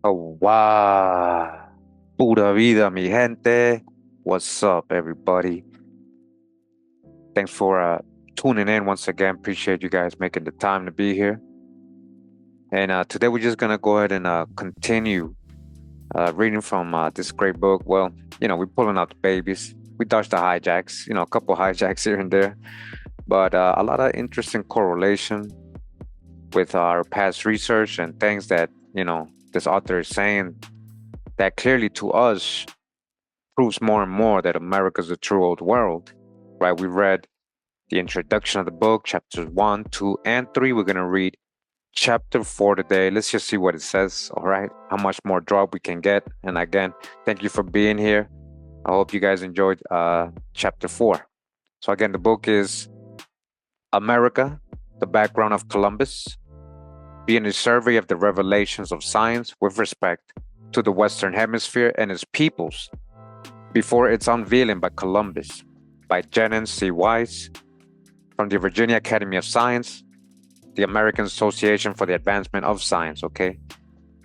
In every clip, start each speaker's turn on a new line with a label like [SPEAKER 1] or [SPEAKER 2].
[SPEAKER 1] Oh, wow. Pura vida, mi gente. What's up, everybody? Thanks for tuning in once again. Appreciate you guys making the time to be here. And today we're just going to go ahead and continue reading from this great book. Well, we're pulling out the babies. We dodged the hijacks, a couple hijacks here and there, but a lot of interesting correlation with our past research and things that, this author is saying that clearly to us proves more and more that America's the true old world, right? We read the introduction of the book, chapters 1, 2, and 3. We're going to read chapter 4 today. Let's just see what it says, all right? How much more drop we can get. And again, thank you for being here. I hope you guys enjoyed chapter 4. So again, the book is America, the background of Columbus, being a survey of the revelations of science with respect to the Western Hemisphere and its peoples before its unveiling by Columbus, by Jennings C. Wise, from the Virginia Academy of Science, the American Association for the Advancement of Science, okay?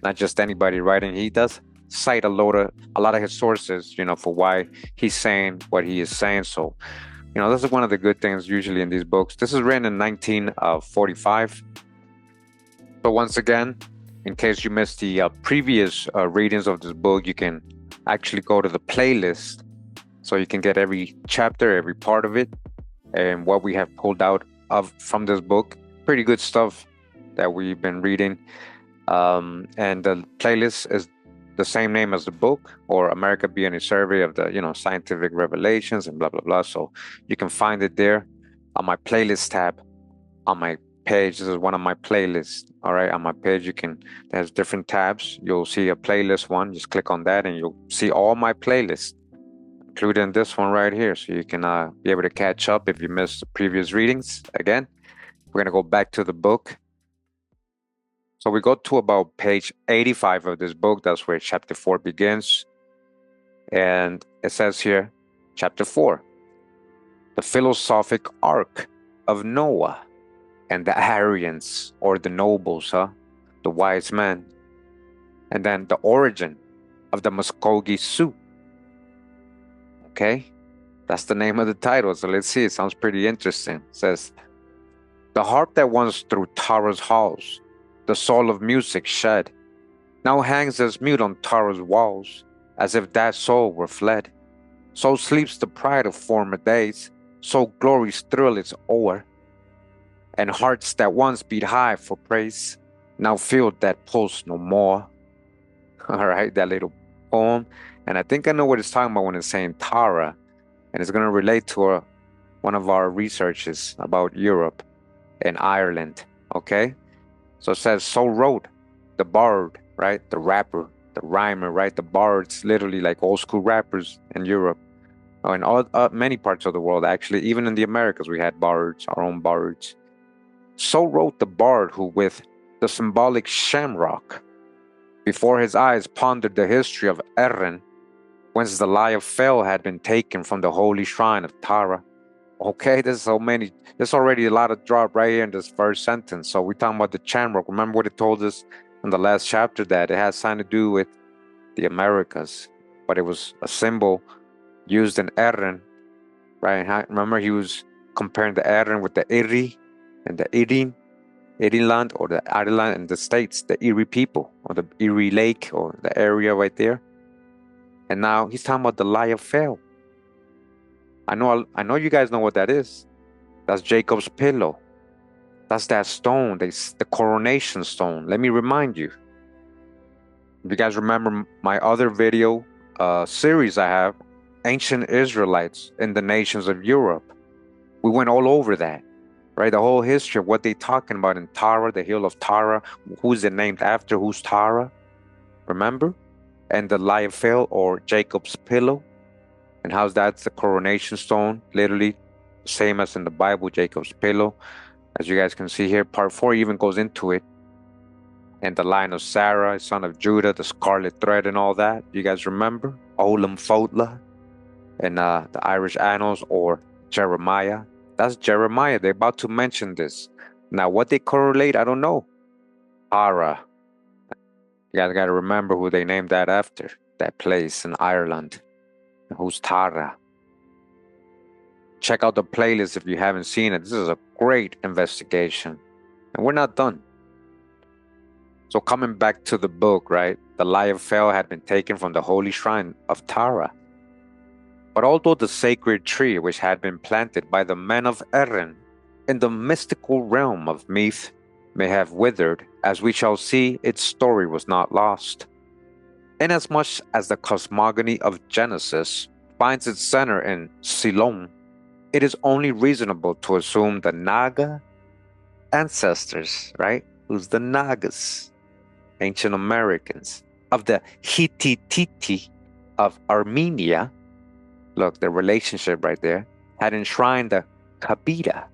[SPEAKER 1] Not just anybody writing. He does cite a lot of his sources, for why he's saying what he is saying. So, this is one of the good things usually in these books. This is written in 1945. So once again, in case you missed the previous readings of this book, you can actually go to the playlist so you can get every chapter, every part of it, and what we have pulled out from this book. Pretty good stuff that we've been reading. And the playlist is the same name as the book, or America Being a Survey of the, Scientific Revelations and blah, blah, blah. So you can find it there on my playlist tab on my page. This is one of my playlists. All right, on my page, there's different tabs. You'll see a playlist one. Just click on that and you'll see all my playlists, including this one right here. So you can be able to catch up if you missed the previous readings. Again, we're going to go back to the book. So we go to about page 85 of this book. That's where chapter 4 begins. And it says here, chapter 4, the Philosophic Ark of Noah and the Aryans, or the nobles, the wise men. And then the origin of the Muskogi Sioux. Okay, that's the name of the title. So let's see, it sounds pretty interesting. It says, the harp that once through Tara's halls, the soul of music shed, now hangs as mute on Tara's walls, as if that soul were fled. So sleeps the pride of former days, so glory's thrill is o'er, and hearts that once beat high for praise, now feel that pulse no more. All right, that little poem. And I think I know what it's talking about when it's saying Tara, and it's going to relate to one of our researches about Europe and Ireland, okay? So it says, so wrote the bard, right? The rapper, the rhymer, right? The bards, literally like old school rappers in Europe. In all, many parts of the world, actually. Even in the Americas, we had bards, our own bards. So wrote the bard who with the symbolic shamrock before his eyes pondered the history of Erin, whence the lyre fell had been taken from the holy shrine of Tara. Okay, there's already a lot of drop right here in this first sentence. So we're talking about the shamrock. Remember what it told us in the last chapter, that it has something to do with the Americas, but it was a symbol used in Erin, right? Remember he was comparing the Erin with the Iri and the Erie land, or the Ireland in the States, the Erie people, or the Erie Lake, or the area right there. And now he's talking about the lyre fell. I know you guys know what that is. That's Jacob's pillow. That's that stone, the coronation stone. Let me remind you. If you guys remember my other video series I have, Ancient Israelites in the Nations of Europe, we went all over that. Right, the whole history of what they're talking about in Tara, the hill of Tara, who's it named after, who's Tara, remember? And the lyre fell, or Jacob's pillow, and how that's the coronation stone, literally same as in the Bible, Jacob's pillow. As you guys can see here, part 4 even goes into it. And the line of Sarah, son of Judah, the scarlet thread and all that. You guys remember? Olam Fotla, and the Irish Annals, or Jeremiah. That's Jeremiah. They're about to mention this. Now, what they correlate, I don't know. Tara. You guys got to remember who they named that after. That place in Ireland. Who's Tara. Check out the playlist if you haven't seen it. This is a great investigation. And we're not done. So coming back to the book, right? The lie of Fel had been taken from the holy shrine of Tara. But although the sacred tree which had been planted by the men of Erin in the mystical realm of myth may have withered, as we shall see, its story was not lost. Inasmuch as the cosmogony of Genesis finds its center in Silom, it is only reasonable to assume the Naga ancestors, right? Who's the Nagas, ancient Americans, of the Hittite of Armenia. Look, the relationship right there had enshrined the Kabira,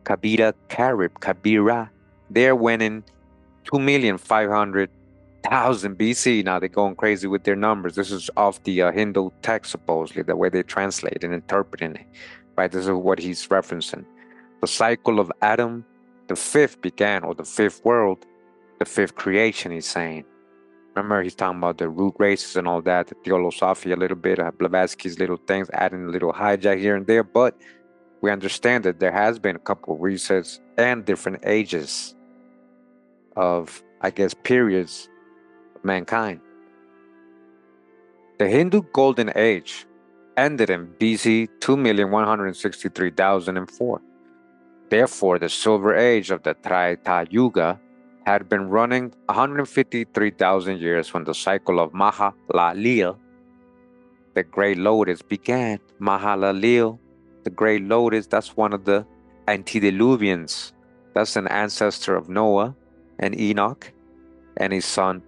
[SPEAKER 1] Karib, Kabira. There when in 2,500,000 BC. Now they're going crazy with their numbers. This is off the Hindu text, supposedly, the way they translate and interpreting it. Right? This is what he's referencing. The cycle of Adam, the fifth began, or the fifth world, the fifth creation, he's saying. Remember, he's talking about the root races and all that, the Theosophy a little bit, Blavatsky's little things, adding a little hijack here and there, but we understand that there has been a couple of resets and different ages of, I guess, periods of mankind. The Hindu Golden Age ended in BC 2,163,004. Therefore, the Silver Age of the Treta Yuga had been running 153,000 years when the cycle of Mahalalel, the Great Lotus, began. Mahalalel, the Great Lotus, that's one of the Antediluvians. That's an ancestor of Noah and Enoch and his son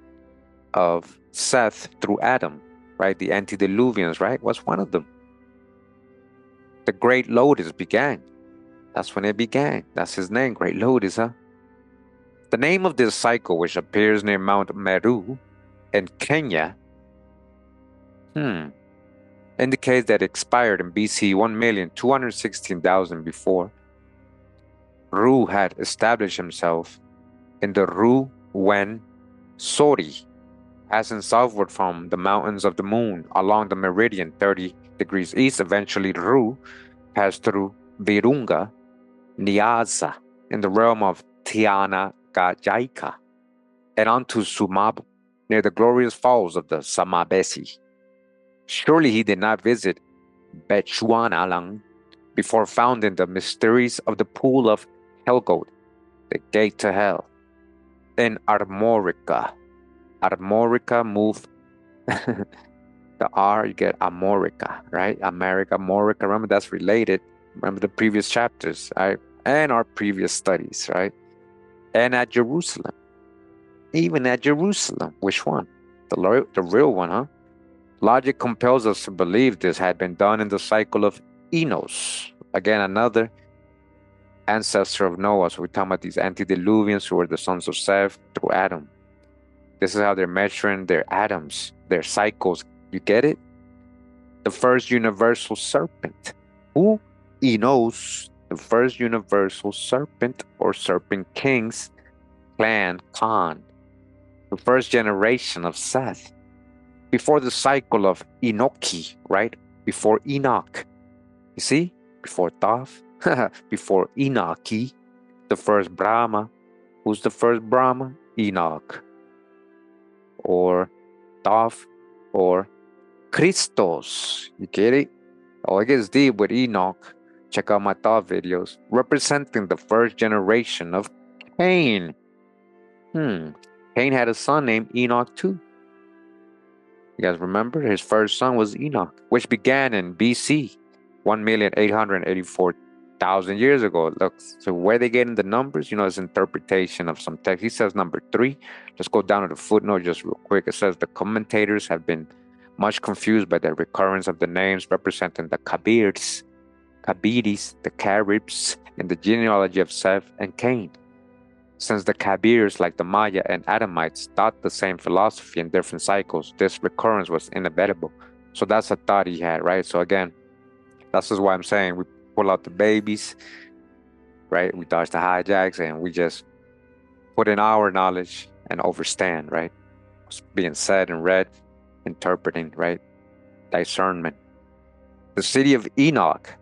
[SPEAKER 1] of Seth through Adam, right? The Antediluvians, right? Was one of them. The Great Lotus began. That's when it began. That's his name, Great Lotus, huh? The name of this cycle, which appears near Mount Meru in Kenya, indicates that it expired in BC 1,216,000 before. Ru had established himself in the Ru Wen Sori, passing southward from the mountains of the moon along the meridian 30 degrees east. Eventually, Ru passed through Virunga, Nyanza, in the realm of Tiana Gajaika, and onto Sumabu, near the glorious falls of the Samabesi. Surely he did not visit Bechuanalang before founding the mysteries of the pool of Helgoat, the gate to hell, in Armorica. Armorica move the R, you get Amorica, right? America, Morica. Remember, that's related. Remember the previous chapters, right? And our previous studies, right? And at Jerusalem. Even at Jerusalem. Which one? The real one, huh? Logic compels us to believe this had been done in the cycle of Enos. Again, another ancestor of Noah. So we're talking about these antediluvians who were the sons of Seth through Adam. This is how they're measuring their atoms, their cycles. You get it? The first universal serpent. Who? Enos, the first universal serpent or serpent king's clan, Khan. The first generation of Seth. Before the cycle of Enochi, right? Before Enoch. You see? Before Thoth. Before Enochi. The first Brahma. Who's the first Brahma? Enoch. Or Thoth. Or Christos. You get it? Oh, it gets deep with Enoch. Check out my Thoth videos. Representing the first generation of Cain. Cain had a son named Enoch too. You guys remember? His first son was Enoch, which began in BC, 1,884,000 years ago. Look, so where they getting the numbers, it's interpretation of some text. He says number 3. Let's go down to the footnote just real quick. It says the commentators have been much confused by the recurrence of the names representing the Kabirs, the Caribs, in the genealogy of Seth and Cain. Since the Kabirs, like the Maya and Adamites, taught the same philosophy in different cycles, this recurrence was inevitable. So that's a thought he had, right? So again, that's just why I'm saying we pull out the babies, right? We dodge the hijacks and we just put in our knowledge and overstand, right? was being said and read, interpreting, right? Discernment. The city of Enoch,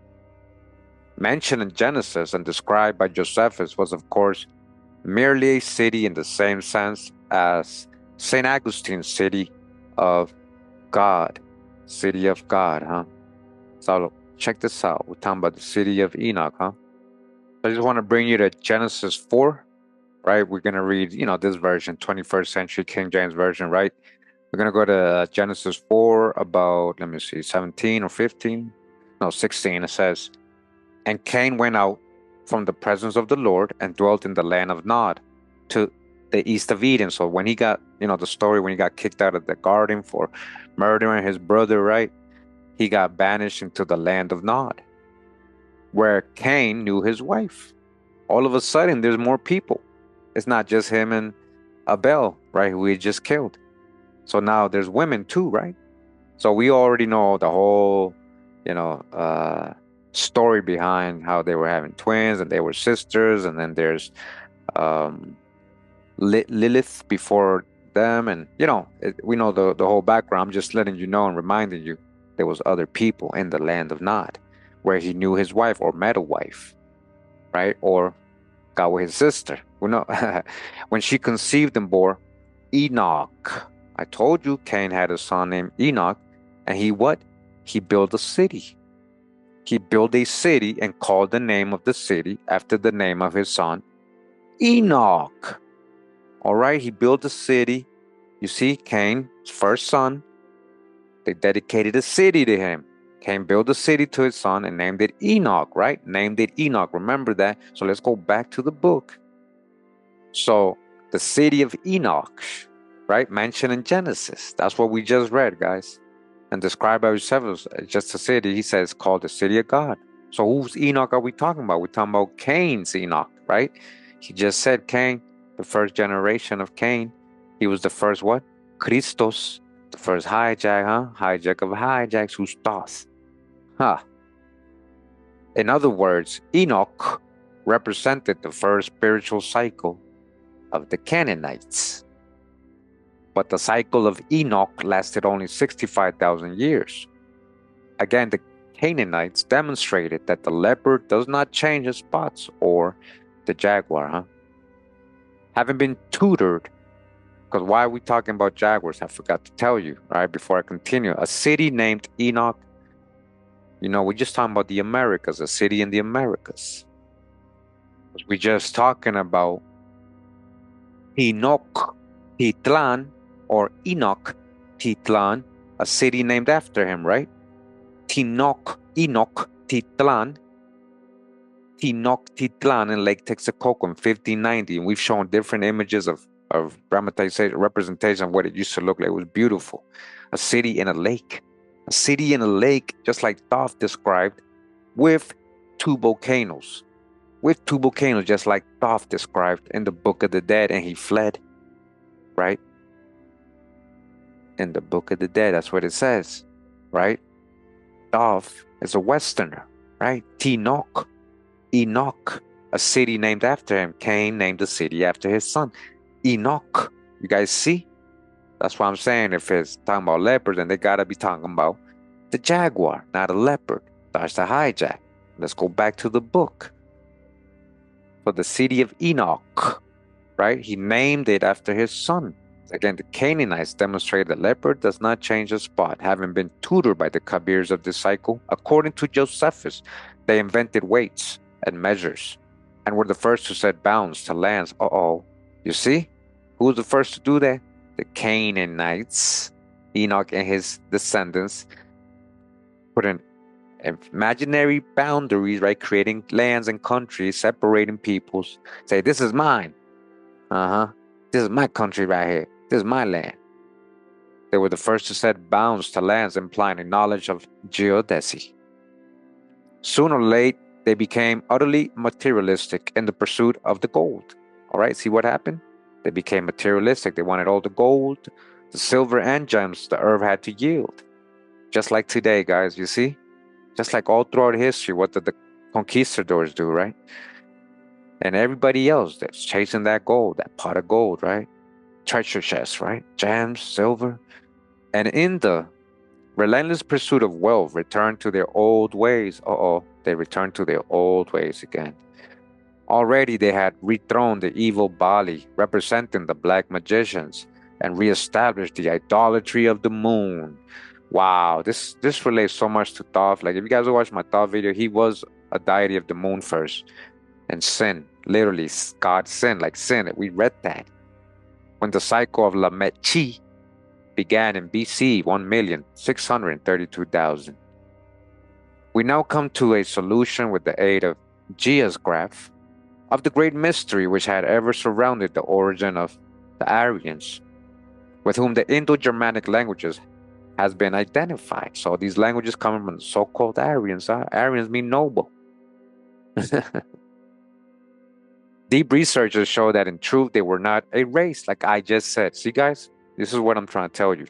[SPEAKER 1] mentioned in Genesis and described by Josephus, was of course merely a city in the same sense as St. Augustine's city of God. City of God, huh? So check this out. We're talking about the city of Enoch, huh? I just want to bring you to Genesis 4, right? We're going to read, this version, 21st century King James Version, right? We're going to go to Genesis 4 about, let me see, 17 or 15? No, 16. It says, "And Cain went out from the presence of the Lord and dwelt in the land of Nod to the east of Eden." So when he got, the story when he got kicked out of the garden for murdering his brother, right? He got banished into the land of Nod, where Cain knew his wife. All of a sudden, there's more people. It's not just him and Abel, right, who he just killed. So now there's women too, right? So we already know the whole, story behind how they were having twins and they were sisters, and then there's Lilith before them, and we know the whole background. I'm just letting you know and reminding you there was other people in the land of Nod where he knew his wife or met a wife, right? Or got with his sister. We know when she conceived and bore Enoch. I told you Cain had a son named Enoch, and he what? He built a city. He built a city and called the name of the city after the name of his son, Enoch. All right, he built a city. You see, Cain's first son, they dedicated a city to him. Cain built a city to his son and named it Enoch, right? Named it Enoch. Remember that. So let's go back to the book. So the city of Enoch, right? Mentioned in Genesis. That's what we just read, guys. And described by Josephus as just a city. He says called the city of God. So whose Enoch are we talking about? We're talking about Cain's Enoch, right? He just said Cain, the first generation of Cain. He was the first what? Christos. The first hijack, huh? Hijack of hijacks. Who's Thoth? Huh. In other words, Enoch represented the first spiritual cycle of the Canaanites. But the cycle of Enoch lasted only 65,000 years. Again, the Canaanites demonstrated that the leopard does not change its spots, or the jaguar, huh? Having been tutored, because why are we talking about jaguars? I forgot to tell you, right, before I continue. A city named Enoch, we're just talking about the Americas, a city in the Americas. We're just talking about Enoch, Titlan, or Enoch, Titlan, a city named after him, right? Enoch, Titlan, in Lake Texcoco in 1590, and we've shown different images of representation of what it used to look like. It was beautiful. A city in a lake. A city in a lake, just like Thoth described, with two volcanoes. With two volcanoes, just like Thoth described in the Book of the Dead, and he fled, right? In the Book of the Dead, that's what it says, right? Thoth is a Westerner, right? Enoch, a city named after him. Cain named the city after his son, Enoch. You guys see? That's what I'm saying. If it's talking about leopard, then they gotta be talking about the jaguar, not a leopard. That's the hijack. Let's go back to the book. For the city of Enoch, right? He named it after his son. Again, the Canaanites demonstrated that leopard does not change its spot. Having been tutored by the Kabirs of this cycle, according to Josephus, they invented weights and measures and were the first to set bounds to lands. You see? Who was the first to do that? The Canaanites. Enoch and his descendants put in imaginary boundaries, right? Creating lands and countries, separating peoples. Say, this is mine. This is my country right here. This is my land. They were the first to set bounds to lands, implying a knowledge of geodesy. Soon or late, they became utterly materialistic in the pursuit of the gold. All right, see what happened? They became materialistic. They wanted all the gold, the silver, and gems the earth had to yield. Just like today, guys, you see? Just like all throughout history, what did the conquistadors do, right? And everybody else that's chasing that gold, that pot of gold, right? treasure chests, right? Gems, silver. And in the relentless pursuit of wealth, returned to their old ways. They returned to their old ways again. Already they had rethroned the evil Bali, representing the black magicians, and reestablished the idolatry of the moon. Wow, this relates so much to Thoth. Like if you guys watch my Thoth video, he was a deity of the moon first. And sin, literally, God sin, like sin. We read that. When the cycle of Lamech began in BC 1,632,000. We now come to a solution with the aid of Gia's graph of the great mystery which had ever surrounded the origin of the Aryans, with whom the Indo-Germanic languages has been identified. So these languages come from the so-called Aryans. Aryans mean noble. Deep researchers show that in truth they were not a race, like I just said. See, guys, this is what I'm trying to tell you.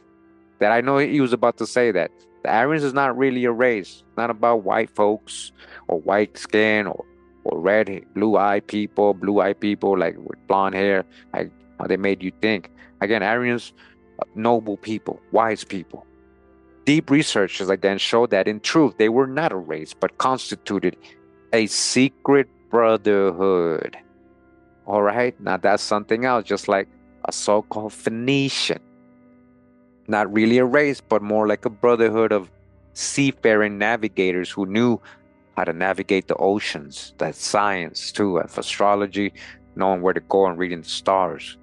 [SPEAKER 1] That I know he was about to say that. The Aryans is not really a race. It's not about white folks or white skin or red, blue-eyed people like with blonde hair, like how they made you think. Again, Aryans, noble people, wise people. Deep researchers then showed that in truth they were not a race, but constituted a secret brotherhood. All right, now that's something else, just like a so-called Phoenician. Not really a race, but more like a brotherhood of seafaring navigators who knew how to navigate the oceans. That's science too, of astrology, knowing where to go and reading the stars.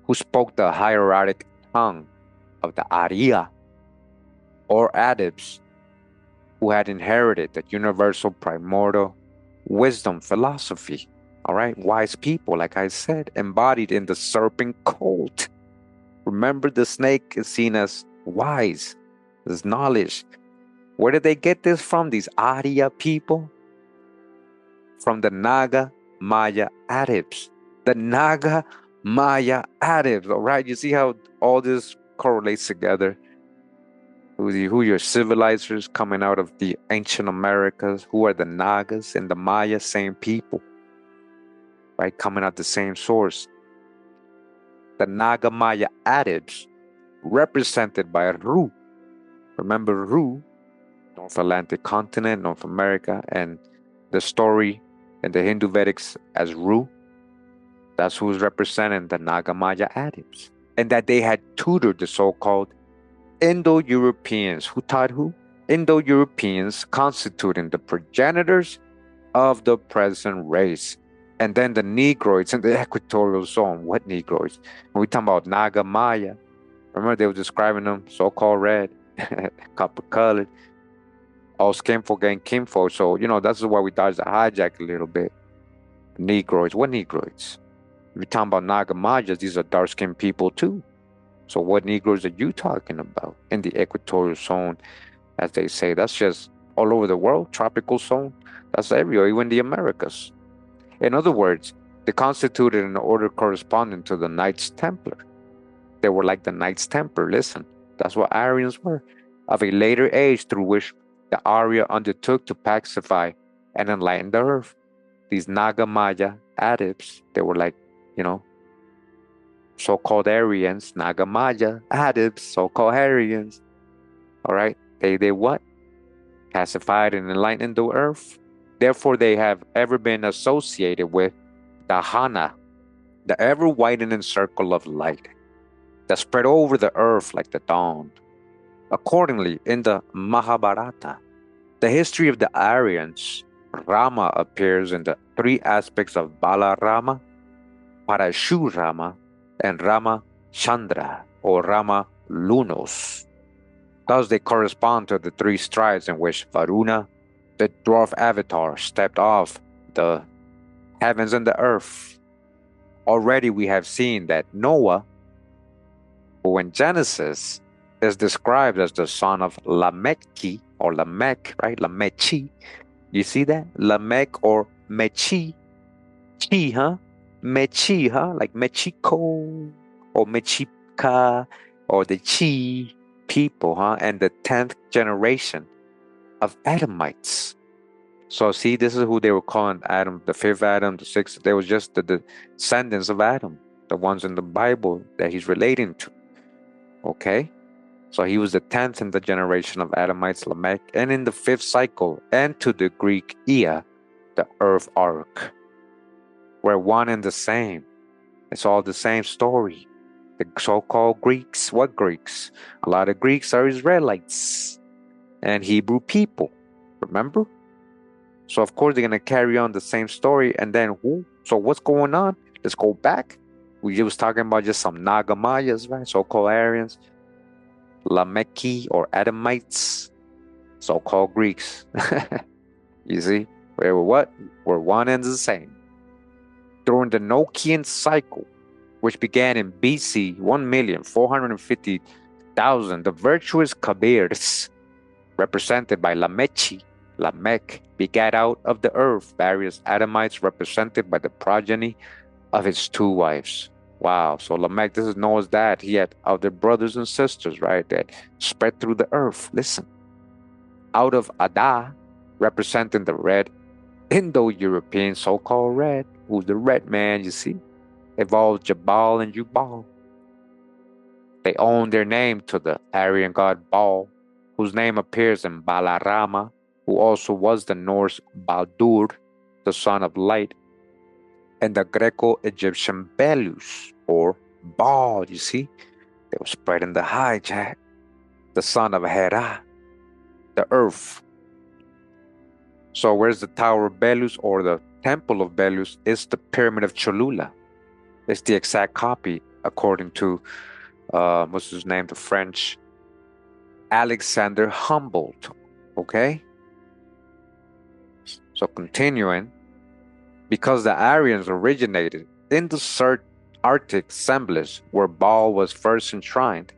[SPEAKER 1] Who spoke the hieratic tongue of the Arya or Adepts, who had inherited the universal primordial wisdom philosophy. All right, wise people, like I said, embodied in the serpent cult. Remember, the snake is seen as wise, as knowledge. Where did they get this from, these Arya people? From the Naga Maya Adepts. The Naga Maya Adepts, all right? You see how all this correlates together? Who your civilizers coming out of the ancient Americas? Who are the Nagas and the Maya? Same people, right? Coming out the same source. The Naga Maya Adepts, represented by Ru. Remember Ru, North Atlantic continent, North America, and the story in the Hindu Vedics as Ru. That's who's representing the Naga Maya Adepts. And that they had tutored the so-called Indo-Europeans. Who taught who? Indo-Europeans, constituting the progenitors of the present race. And then the Negroids in the equatorial zone. What Negroids? When we talk about Naga Maya, remember they were describing them so-called red, copper colored, all skinfolk and kinfolk. So, that's why we dodged the hijack a little bit. Negroids. What Negroids? If you're talking about Naga Mayas, these are dark-skinned people too. So what Negroes are you talking about? In the equatorial zone, as they say, that's just all over the world, tropical zone. That's everywhere, even the Americas. In other words, they constituted an order corresponding to the Knights Templar. They were like the Knights Templar. Listen, that's what Aryans were, of a later age through which the Arya undertook to pacify and enlighten the earth. These Naga Maya Adepts, they were like, so-called Aryans, Naga Maya Adepts, so-called Aryans. All right, they what? Pacified and enlightened the earth. Therefore, they have ever been associated with the Hana, the ever-widening circle of light that spread over the earth like the dawn. Accordingly, in the Mahabharata, the history of the Aryans, Rama appears in the three aspects of Balarama, Parashurama, and Rama Chandra or Rama Lunos. Thus, they correspond to the three strides in which Varuna, the dwarf avatar, stepped off the heavens and the earth. Already we have seen that Noah, who in Genesis is described as the son of Lamech, or Lamech, right? Lamechi. You see that? Lamech or Mechi. Chi, huh? Mechi, huh? Like Mexico or Mexica or the Chi people, huh? And the 10th generation of Adamites. So see, this is who they were calling Adam, the fifth Adam, the sixth. They were just the descendants of Adam. the ones in the Bible that he's relating to. Okay? So he was the 10th in the generation of Adamites, Lamech, and in the 5th cycle, and to the Greek Ea, the earth ark. We're one and the same. It's all the same story. The so-called Greeks, what Greeks? A lot of Greeks are Israelites and Hebrew people. Remember? So of course they're gonna carry on the same story, and then who? So what's going on? Let's go back. We was talking about just some Nagamayas, right? So-called Aryans, Lamech or Adamites, so-called Greeks. You see, we're what? We're one and the same. During the Enochian cycle, which began in BC 1,450,000, the virtuous Kabirs, represented by Lamech, begat out of the earth various Adamites, represented by the progeny of his 2 wives. Wow, so Lamech, this is Noah's dad. He had other brothers and sisters, right, that spread through the earth. Listen. Out of Ada, representing the red Indo-European so-called red, who's the red man, you see, evolved Jabal and Jubal. They own their name to the Aryan god Baal, whose name appears in Balarama, who also was the Norse Baldur, the son of light, and the Greco-Egyptian Belus, or Baal, you see. They were spreading the hijack, the son of Hera, the earth. So where's the Tower of Belus, or the Temple of Belus? It's the Pyramid of Cholula. It's the exact copy, according to, what's his name, the French, Alexander Humboldt, okay? So continuing, because the Aryans originated in the Arctic assemblies where Baal was first enshrined,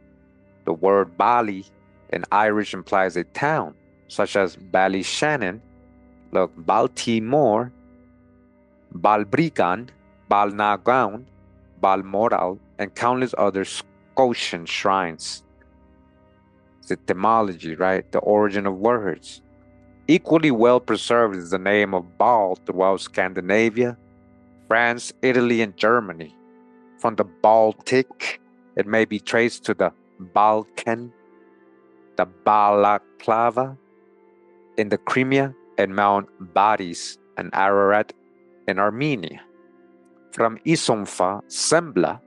[SPEAKER 1] the word Bali in Irish implies a town, such as Ballyshannon, look, Baltimore, Balbriggan, Balnagown, Balmoral, and countless other Scotian shrines. It's the etymology, right? The origin of words. Equally well preserved is the name of Baal throughout Scandinavia, France, Italy, and Germany. From the Baltic, it may be traced to the Balkan, the Balaclava in the Crimea, and Mount Baris and Ararat in Armenia. From Isomfa, Sembla,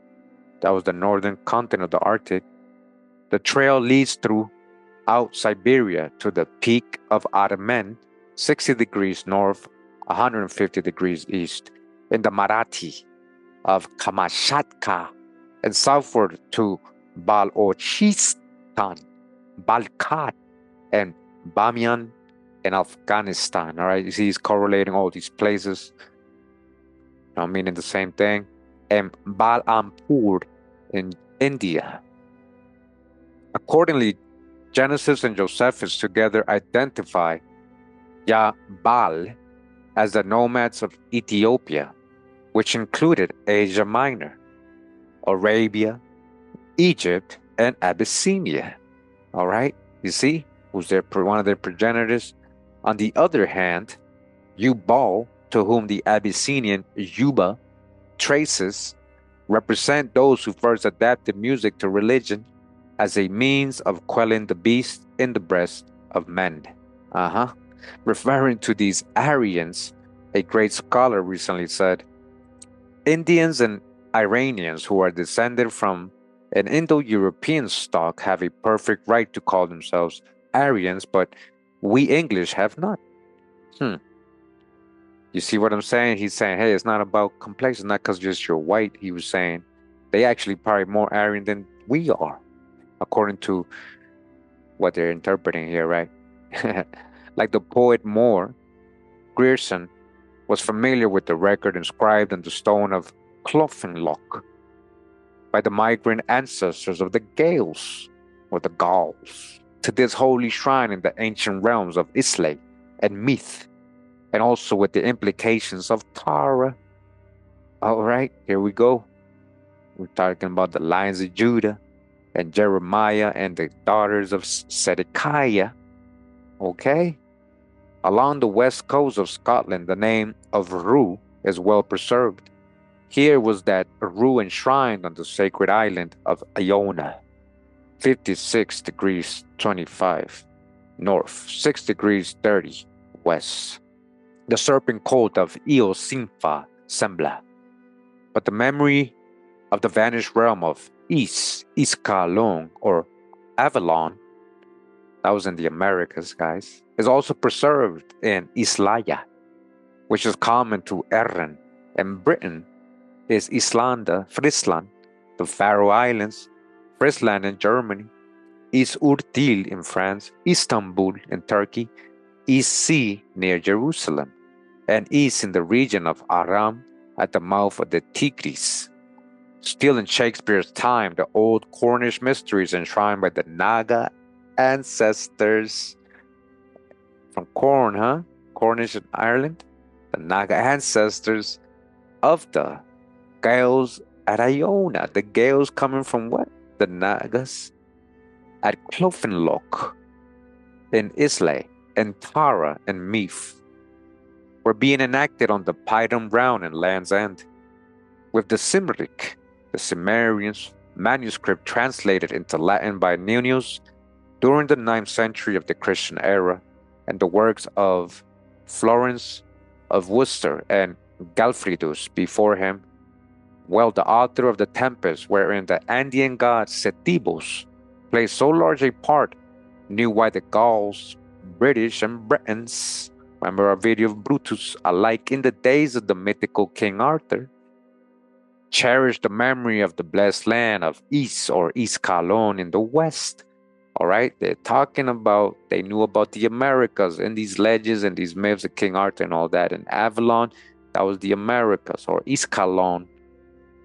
[SPEAKER 1] that was the northern continent of the Arctic, the trail leads throughout Siberia to the peak of Armen, 60 degrees north, 150 degrees east, in the Marathi of Kamchatka, and southward to Balochistan, Balkhan, and Bamiyan in Afghanistan. All right, you see, he's correlating all these places, meaning the same thing, and Balampur in India. Accordingly, Genesis and Josephus together identify Jabal as the nomads of Ethiopia, which included Asia Minor, Arabia, Egypt, and Abyssinia. All right, you see, who's one of their progenitors. On the other hand, Yubal, to whom the Abyssinian Yuba traces, represent those who first adapted music to religion as a means of quelling the beast in the breast of men. Referring to these Aryans, a great scholar recently said, Indians and Iranians who are descended from an Indo-European stock have a perfect right to call themselves Aryans, but we English have not. You see what I'm saying? He's saying, hey, it's not about complexion, not because just you're white. He was saying they actually probably more Aryan than we are, according to what they're interpreting here, right? Like the poet Moore, Grierson was familiar with the record inscribed on the stone of Clophenlock by the migrant ancestors of the Gaels, or the Gauls, to this holy shrine in the ancient realms of Islay and Meath, and also with the implications of Tara. All right, here we go. We're talking about the lions of Judah and Jeremiah and the daughters of Zedekiah. Okay? Along the west coast of Scotland, the name of Rue is well preserved. Here was that ruined shrine on the sacred island of Iona, 56 degrees 25 north, 6 degrees 30 west. The serpent cult of Io Sinfa Sembla. But the memory of the vanished realm of Iskalon or Avalon, that was in the Americas, guys, is also preserved in Islaya, which is common to Erin, and Britain is Islanda, Friesland, the Faroe Islands, Friesland in Germany, Is Urtil in France, Istanbul in Turkey, Is Sea near Jerusalem, and Is in the region of Aram at the mouth of the Tigris. Still in Shakespeare's time, the old Cornish mysteries enshrined by the Naga ancestors from Corn, huh? Cornish in Ireland, the Naga ancestors of the Gaels at Iona. The Gaels coming from what? The Nagas at Clofinloch in Islay and Tara and Meath were being enacted on the Python Brown in Land's End, with the Cymric, the Sumerians, manuscript translated into Latin by Nunius during the 9th century of the Christian era, and the works of Florence of Worcester and Galfridus before him. Well, the author of the Tempest, wherein the Andean god Setibos plays so large a part, knew why the Gauls, British, and Britons, remember our video of Brutus, alike in the days of the mythical King Arthur, cherished the memory of the blessed land of Is or Iskalon in the west. All right, they're talking about, they knew about the Americas and these legends and these myths of King Arthur and all that. And Avalon, that was the Americas, or Iskalon,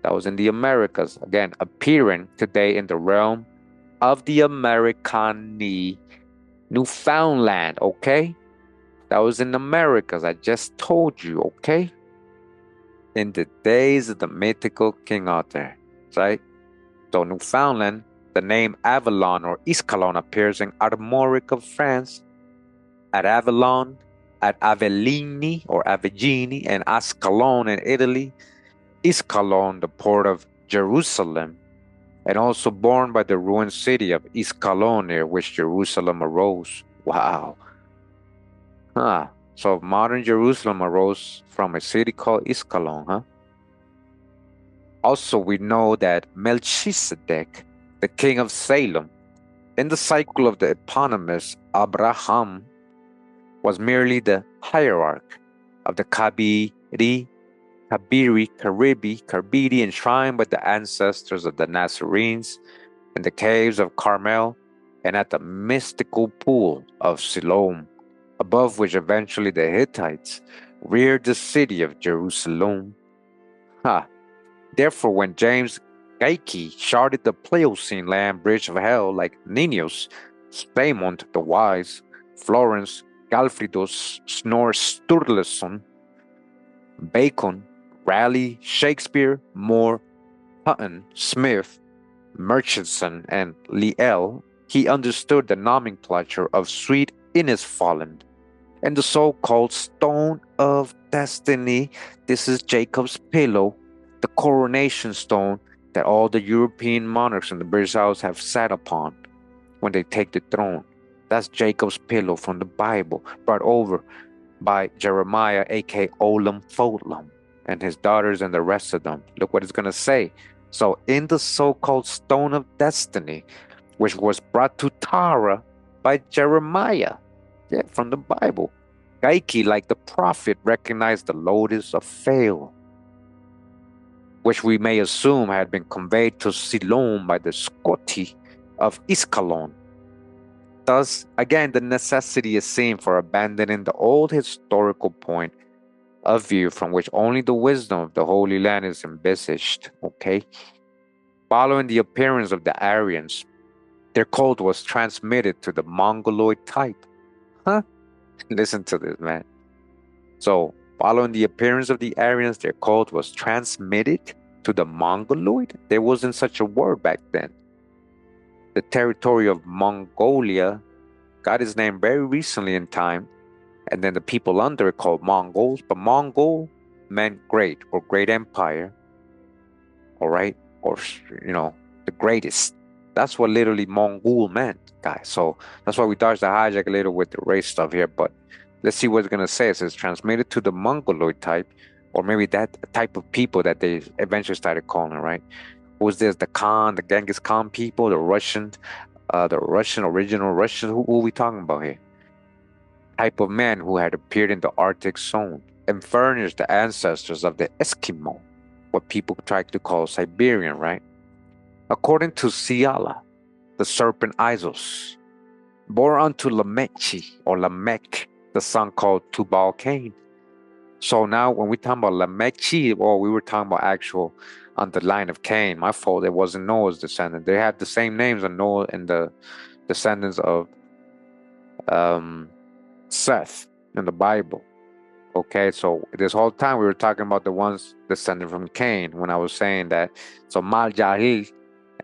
[SPEAKER 1] that was in the Americas. Again, appearing today in the realm of the Americani, Newfoundland, okay? That was in Americas, I just told you, okay? In the days of the mythical King Arthur, right? So Newfoundland, the name Avalon or Iskalon appears in Armoric of France, at Avalon, at Avellini or Avellini, and Ascalon in Italy, Iskalon, the port of Jerusalem, and also born by the ruined city of Iskalon near which Jerusalem arose. Wow. Huh. So modern Jerusalem arose from a city called Iskalon, huh? Also, we know that Melchizedek, the king of Salem, in the cycle of the eponymous Abraham, was merely the hierarch of the Kabiri, Karbidi, enshrined by the ancestors of the Nazarenes in the caves of Carmel and at the mystical pool of Siloam, above which eventually the Hittites reared the city of Jerusalem. Therefore, when James Geikie charted the Pliocene land bridge of hell like Ninnius, Spaimont the Wise, Florence, Galfridus, Snorre Sturluson, Bacon, Raleigh, Shakespeare, Moore, Hutton, Smith, Murchison, and Liel, he understood the nomenclature of sweet Innisfallen and the so-called Stone of Destiny. This is Jacob's pillow, the coronation stone that all the European monarchs in the British House have sat upon when they take the throne. That's Jacob's pillow from the Bible, brought over by Jeremiah, aka Olam Folam, and his daughters and the rest of them. Look what it's going to say. So in the so-called Stone of Destiny, which was brought to Tara by Jeremiah, from the Bible, Geikie, like the prophet, recognized the lotus of Pharaoh, which we may assume had been conveyed to Siloam by the Scoti of Iskalon. Thus, again, the necessity is seen for abandoning the old historical point of view from which only the wisdom of the Holy Land is envisaged, okay? Following the appearance of the Aryans, their cult was transmitted to the Mongoloid type. Listen to this, man. So, following the appearance of the Aryans, their cult was transmitted to the Mongoloid? There wasn't such a word back then. The territory of Mongolia got its name very recently in time, and then the people under it called Mongols, but Mongol meant great or great empire, all right? Or, the greatest. That's what literally Mongol meant, guys. So that's why we dodged the hijack a little with the race stuff here. But let's see what it's going to say. It says transmitted to the Mongoloid type, or maybe that type of people that they eventually started calling, right? Was this the Khan, the Genghis Khan people, the Russian, original Russian? Who are we talking about here? Type of man who had appeared in the Arctic zone and furnished the ancestors of the Eskimo, what people tried to call Siberian, right? According to Siala, the serpent Isos, bore unto Lamech, the son called Tubal-Cain. So now when we talk about Lamech, well, we were talking about actual on the line of Cain. My fault, it wasn't Noah's descendant. They had the same names on Noah and the descendants of um, Seth in the Bible. Okay, so this whole time we were talking about the ones descended from Cain when I was saying that. So Mal-Jahil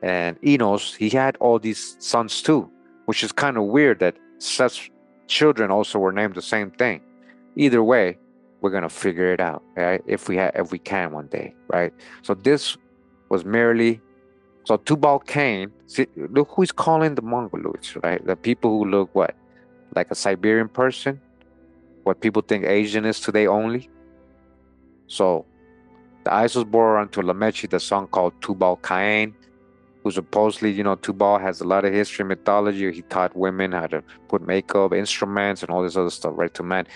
[SPEAKER 1] and Enos, he had all these sons too, which is kind of weird that Seth's children also were named the same thing. Either way, we're gonna figure it out, right? If we can one day, right? So this was merely Tubal-Cain. See, look who he's calling the Mongoloids, right? The people who look what, like a Siberian person, what people think Asian is today only. So the Isis bore unto Lamech the son called Tubal-Cain, who supposedly, Tubal has a lot of history, mythology. He taught women how to put makeup, instruments, and all this other stuff, right, to men.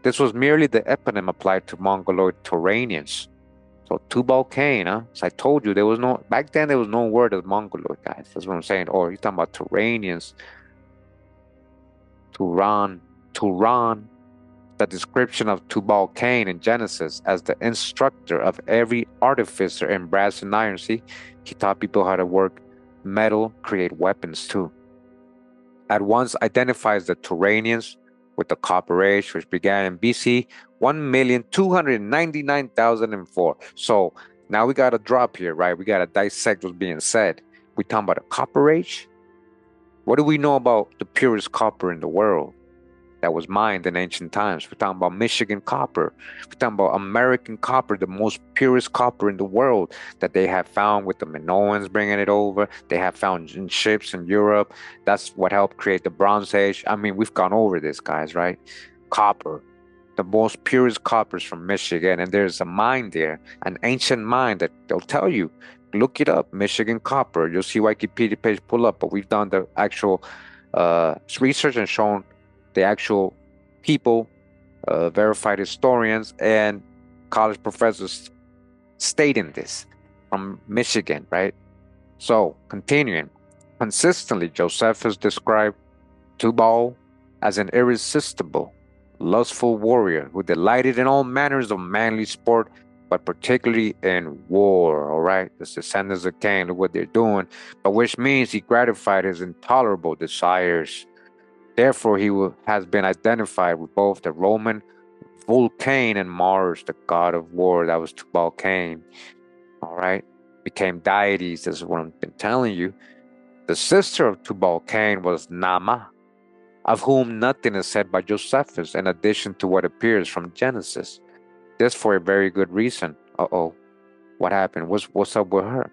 [SPEAKER 1] This was merely the eponym applied to Mongoloid Turanians. So Tubal-Cain, huh? So I told you back then there was no word of Mongoloid, guys. That's what I'm saying. Or you're talking about Turanians, Turan. The description of Tubal-Cain in Genesis as the instructor of every artificer in brass and iron. See, he taught people how to work metal, create weapons too. At once identifies the Turanians with the Copper Age, which began in BC 1,299,004. So now we got to drop here, right? We got to dissect what's being said. We talking about the Copper Age. What do we know about the purest copper in the world that was mined in ancient times? We're talking about Michigan copper. We're talking about American copper, the most purest copper in the world that they have found with the Minoans bringing it over. They have found in ships in Europe. That's what helped create the Bronze Age. I mean, we've gone over this, guys, right? Copper, the most purest coppers from Michigan. And there's a mine there, an ancient mine that they'll tell you. Look it up, Michigan copper. You'll see Wikipedia page pull up, but we've done the actual research and shown the actual people, verified historians, and college professors stating this from Michigan, right? So, continuing, consistently, Josephus described Tubal as an irresistible, lustful warrior who delighted in all manners of manly sport, but particularly in war, all right? The descendants of Cain, look what they're doing, but which means he gratified his intolerable desires. Therefore, he has been identified with both the Roman Vulcan and Mars, the god of war. That was Tubal-Cain. All right, became deities. This is what I've been telling you. The sister of Tubal-Cain was Nama, of whom nothing is said by Josephus, in addition to what appears from Genesis. This for a very good reason. What happened? What's up with her?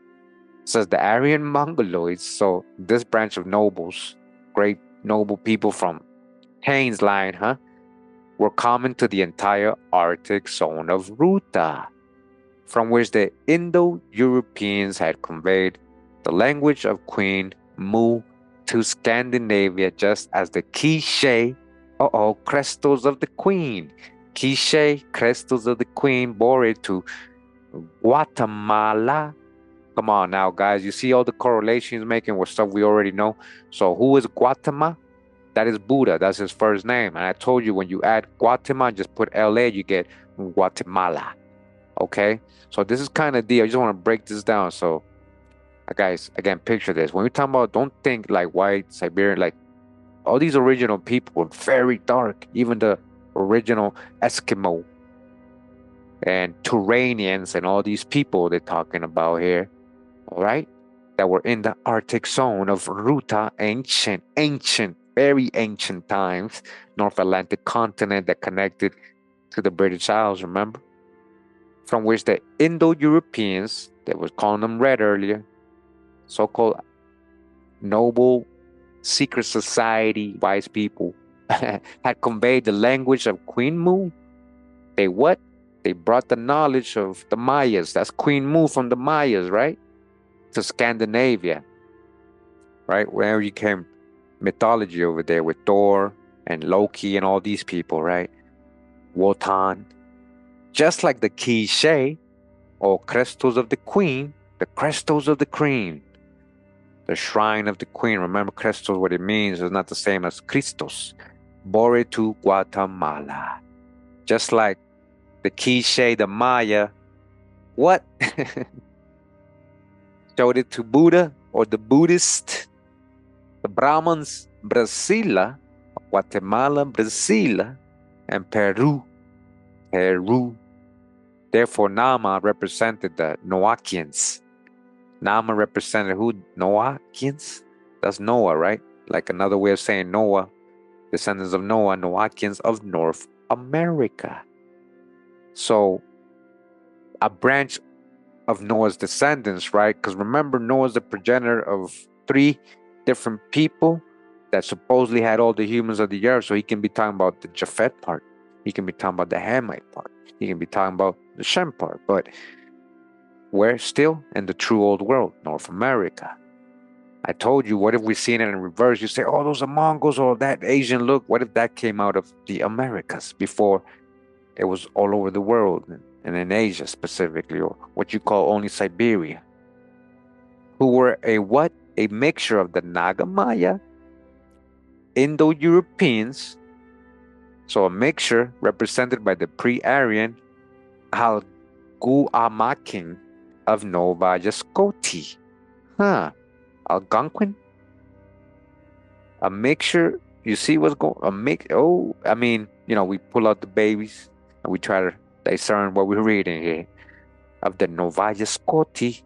[SPEAKER 1] It says the Aryan Mongoloids. So this branch of nobles, great noble people from Cain's line, were common to the entire Arctic zone of Ruta, from which the Indo-Europeans had conveyed the language of Queen Mu to Scandinavia, just as the Quiche, crestals of the Queen, Quiche, crestals of the Queen, bore it to Guatemala. Come on now, guys. You see all the correlations making with stuff we already know. So who is Guatemala? That is Buddha. That's his first name. And I told you when you add Guatemala, just put LA, you get Guatemala. Okay? So this is kind of deep. I just want to break this down. So, guys, again, picture this. When we're talking about, don't think like white, Siberian, like all these original people were very dark. Even the original Eskimo and Turanians and all these people they're talking about here. All right, that were in the Arctic zone of Ruta, ancient, very ancient times, North Atlantic continent that connected to the British Isles, remember? from which the Indo-Europeans, they were calling them red earlier, so-called noble secret society wise people, had conveyed the language of Queen Mu. They what? They brought the knowledge of the Mayas. That's Queen Mu from the Mayas, right? To Scandinavia, right? Where you came mythology over there with Thor and Loki and all these people, right? Wotan. Just like the quiche or crestos of the queen, the crestos of the queen, the shrine of the queen. Remember, crestos, what it means is not the same as Christos. Bore to Guatemala. Just like the quiche, the Maya, what? Showed it to Buddha or the Buddhist, the Brahmins, Brasilia, Guatemala, Brasilia, and Peru. Therefore, Nama represented the Noachians. Nama represented who? Noachians? That's Noah, right? Like another way of saying Noah, descendants of Noah, Noachians of North America. So, a branch of Noah's descendants, right? Because remember, Noah's the progenitor of 3 different people that supposedly had all the humans of the earth. So he can be talking about the Japhet part. He can be talking about the Hamite part. He can be talking about the Shem part. But we're still in the true old world, North America. I told you, what if we seen it in reverse? You say, oh, those are Mongols or that Asian look. What if that came out of the Americas before it was all over the world, and in Asia specifically, or what you call only Siberia, who were a what? A mixture of the Naga Maya, Indo-Europeans, so a mixture represented by the pre-Aryan Algonquin of Nova Scotia. Algonquin? A mixture, you see what's going on? We pull out the babies and we try to discern what we're reading here. Of the Nova Scotia,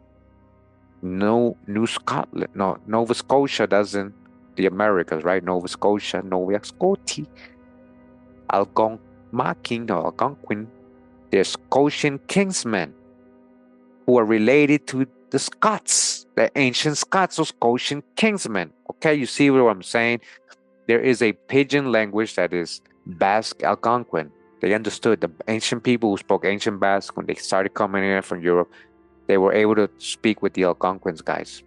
[SPEAKER 1] New Scotland, no, Nova Scotia doesn't, the Americas, right? Nova Scotia, Nova Scotia, Algonquin, they're Scotian kingsmen who are related to the Scots, the ancient Scots, or Scotian kingsmen. Okay, you see what I'm saying? There is a pidgin language that is Basque Algonquin. They understood, the ancient people who spoke ancient Basque, when they started coming in from Europe, they were able to speak with the Algonquins guys.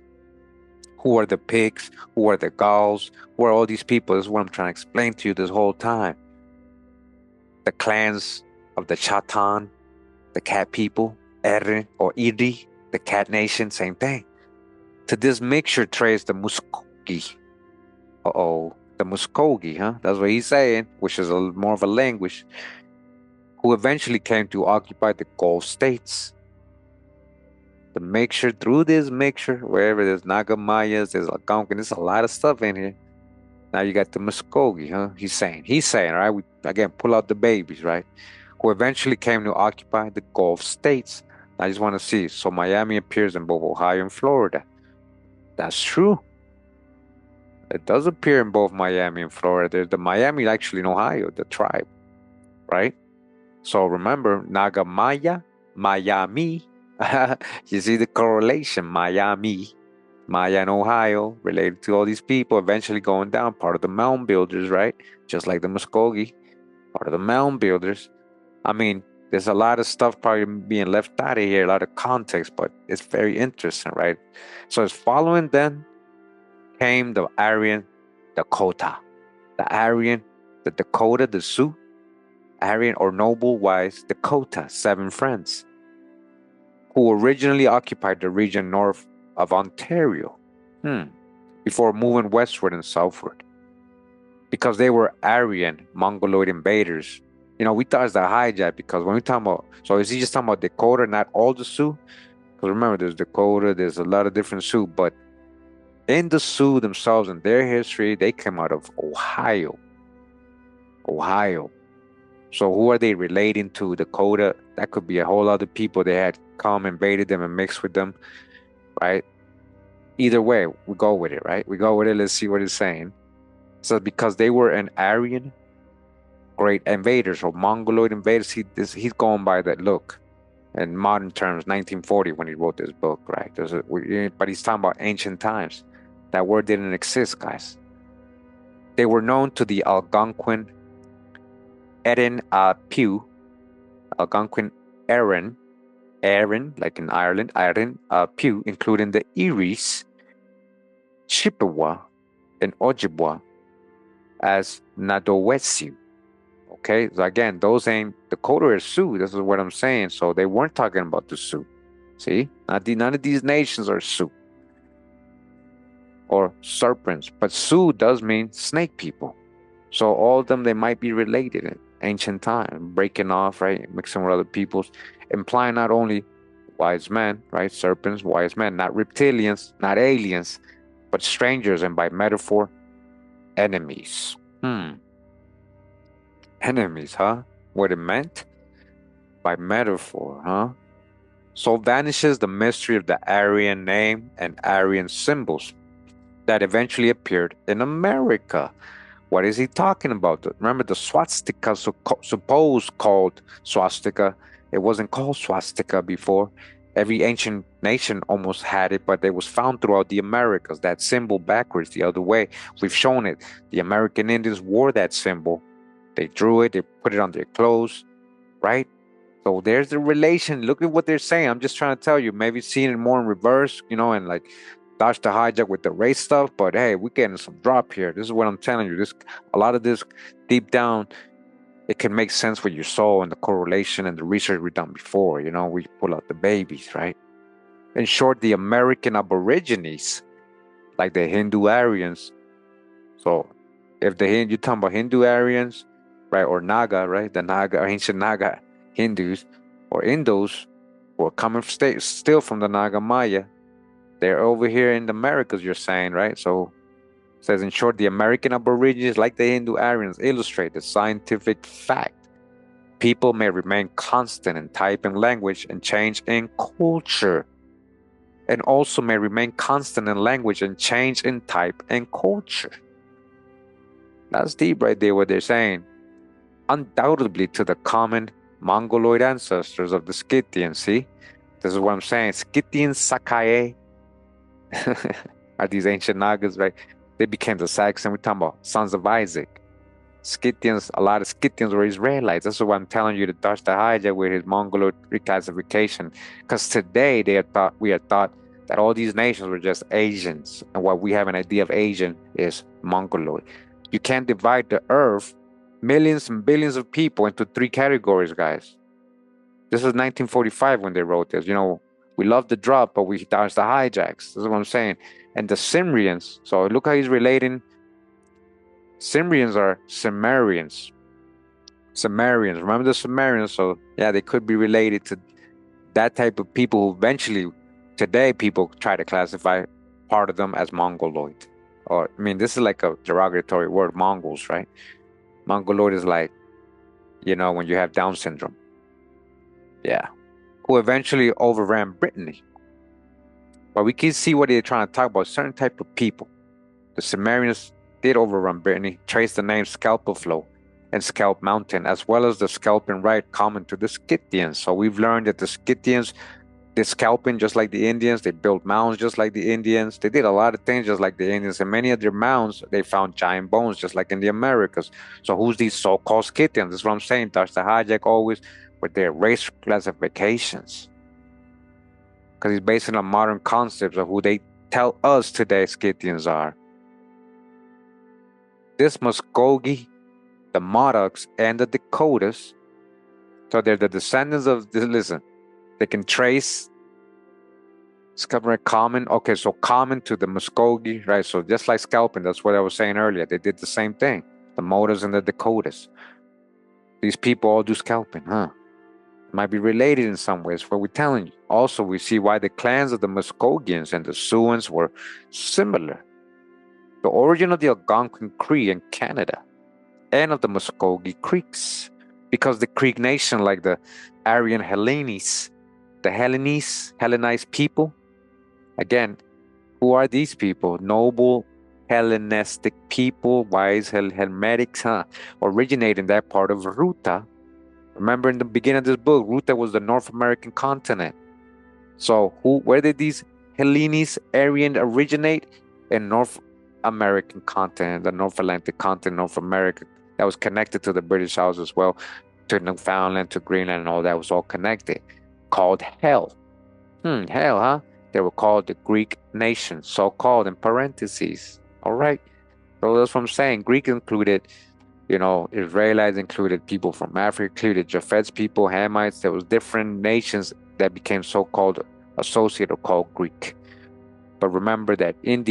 [SPEAKER 1] Who are the Pigs? Who are the Gauls? Who are all these people? This is what I'm trying to explain to you this whole time. The clans of the Chatan, the cat people, Erin or Iri, the cat nation, same thing. To this mixture trace the Muskogi. The Muskogi, huh? That's what he's saying, which is more of a language, who eventually came to occupy the Gulf states. The mixture, through this mixture, wherever there's Naga Mayas, there's Algonquin, there's a lot of stuff in here. Now you got the Muskogi, huh? He's saying, right? We again pull out the babies, right? Who eventually came to occupy the Gulf states. I just want to see. So Miami appears in both Ohio and Florida. That's true. It does appear in both Miami and Florida. There's the Miami actually in Ohio, the tribe, right? So remember, Naga Maya, Miami. You see the correlation, Miami, Maya and Ohio, related to all these people, eventually going down, part of the mound builders, right? Just like the Muskogee, part of the mound builders. I mean, there's a lot of stuff probably being left out of here, a lot of context, but it's very interesting, right? So it's following then came the Aryan Dakota. The Aryan, the Dakota, the Sioux, Aryan or noble wise Dakota, 7 friends, who originally occupied the region north of Ontario, before moving westward and southward. Because they were Aryan, Mongoloid invaders. You know, we thought it's a hijack because when we talk about, so is he just talking about Dakota, not all the Sioux? Because remember, there's Dakota, there's a lot of different Sioux, but in the Sioux themselves and their history, they came out of Ohio. So who are they relating to? Dakota? That could be a whole other people. They had come, invaded them, and mixed with them, right? Either way, we go with it, right? We go with it. Let's see what it's saying. So because they were an Aryan, great invaders or Mongoloid invaders, he's going by that look. in modern terms, 1940 when he wrote this book, right? But he's talking about ancient times. That word didn't exist, guys. They were known to the Algonquin Erin Pew, Algonquin Erin, like in Ireland, Erin Pew, including the Eries, Chippewa, and Ojibwa as Nadowesiu. Okay, so again, those ain't Dakota or Sioux. This is what I'm saying. So they weren't talking about the Sioux. See, none of these nations are Sioux or serpents, but Sioux does mean snake people. So all of them, they might be related in ancient time, breaking off, right, mixing with other peoples, implying not only wise men, right, serpents, wise men, not reptilians, not aliens, but strangers, and by metaphor, enemies. Enemies, huh? What it meant? By metaphor, huh? So vanishes the mystery of the Aryan name and Aryan symbols that eventually appeared in America. What is he talking about? Remember the swastika, supposed called swastika. It wasn't called swastika before. Every ancient nation almost had it, but it was found throughout the Americas, that symbol backwards, the other way. We've shown it. The American Indians wore that symbol. They drew it, they put it on their clothes, right? So there's the relation. Look at what they're saying. I'm just trying to tell you, maybe seeing it more in reverse, and like dodge the hijack with the race stuff. But hey, we're getting some drop here. This is what I'm telling you. A lot of this deep down, it can make sense with your soul and the correlation and the research we've done before. We pull out the babies, right? In short, the American Aborigines, like the Hindu Aryans. So if you're talking about Hindu Aryans, right, or Naga, right, the Naga, ancient Naga Hindus or Indos, who are coming still from the Naga Maya, they're over here in the Americas, you're saying, right? So it says, in short, the American Aborigines, like the Hindu Aryans, illustrate the scientific fact people may remain constant in type and language and change in culture, and also may remain constant in language and change in type and culture. That's deep right there, what they're saying. Undoubtedly to the common Mongoloid ancestors of the Scythians, see? This is what I'm saying. Scythian Sakae are these ancient Nagas, right? They became the Saxon. We're talking about sons of Isaac. Scythians, a lot of Scythians were Israelites. That's what I'm telling you to dodge the hijack with his Mongoloid reclassification. Because today we are taught that all these nations were just Asians. And what we have an idea of Asian is Mongoloid. You can't divide the earth, millions and billions of people, into three categories, guys. This is 1945 when they wrote this. We love the drop, but we dodge the hijacks. This is what I'm saying. And the Cimmerians, so look how he's relating. Cimmerians are Sumerians. Remember the Sumerians? So yeah, they could be related to that type of people who eventually, today, people try to classify part of them as Mongoloid. This is like a derogatory word, Mongols, right? Mongoloid is like, when you have Down syndrome. Yeah. Who eventually overran Brittany. But we can see what they're trying to talk about, certain type of people. The Sumerians did overrun Brittany, trace the name Scalpa Flow and Scalp Mountain, as well as the scalping rite common to the Scythians. So we've learned that the Scythians did scalping just like the Indians. They built mounds just like the Indians. They did a lot of things just like the Indians. And many of their mounds, they found giant bones just like in the Americas. So who's these so-called Scythians? That's what I'm saying. Touch the hijack always with their race classifications. Because he's based on modern concepts of who they tell us today Scythians are. This Muskogi, the Modocs, and the Dakotas, so they're the descendants of this. Listen, they can trace. It's common. Okay, so common to the Muskogi, right? So just like scalping, that's what I was saying earlier. They did the same thing. The Modocs and the Dakotas. These people all do scalping, huh? Might be related in some ways, what we're telling you. Also, we see why the clans of the Muskogeans and the Siouans were similar. The origin of the Algonquin Cree in Canada and of the Muskogee Creeks, because the Creek nation, like the Aryan Hellenes, the Hellenized people, again, who are these people? Noble Hellenistic people, wise Helmetics, originated in that part of Ruta, Remember in the beginning of this book, Ruta was the North American continent. So where did these Hellenes, Aryan originate? In North American continent, the North Atlantic continent, North America, that was connected to the British Isles as well, to Newfoundland, to Greenland, and all that was all connected. Called hell. Hell, huh? They were called the Greek nation, so-called in parentheses. All right. So that's what I'm saying. Greek included, Israelites included people from Africa, included Japheth's people, Hamites. There was different nations that became so-called associated or called Greek. But remember that in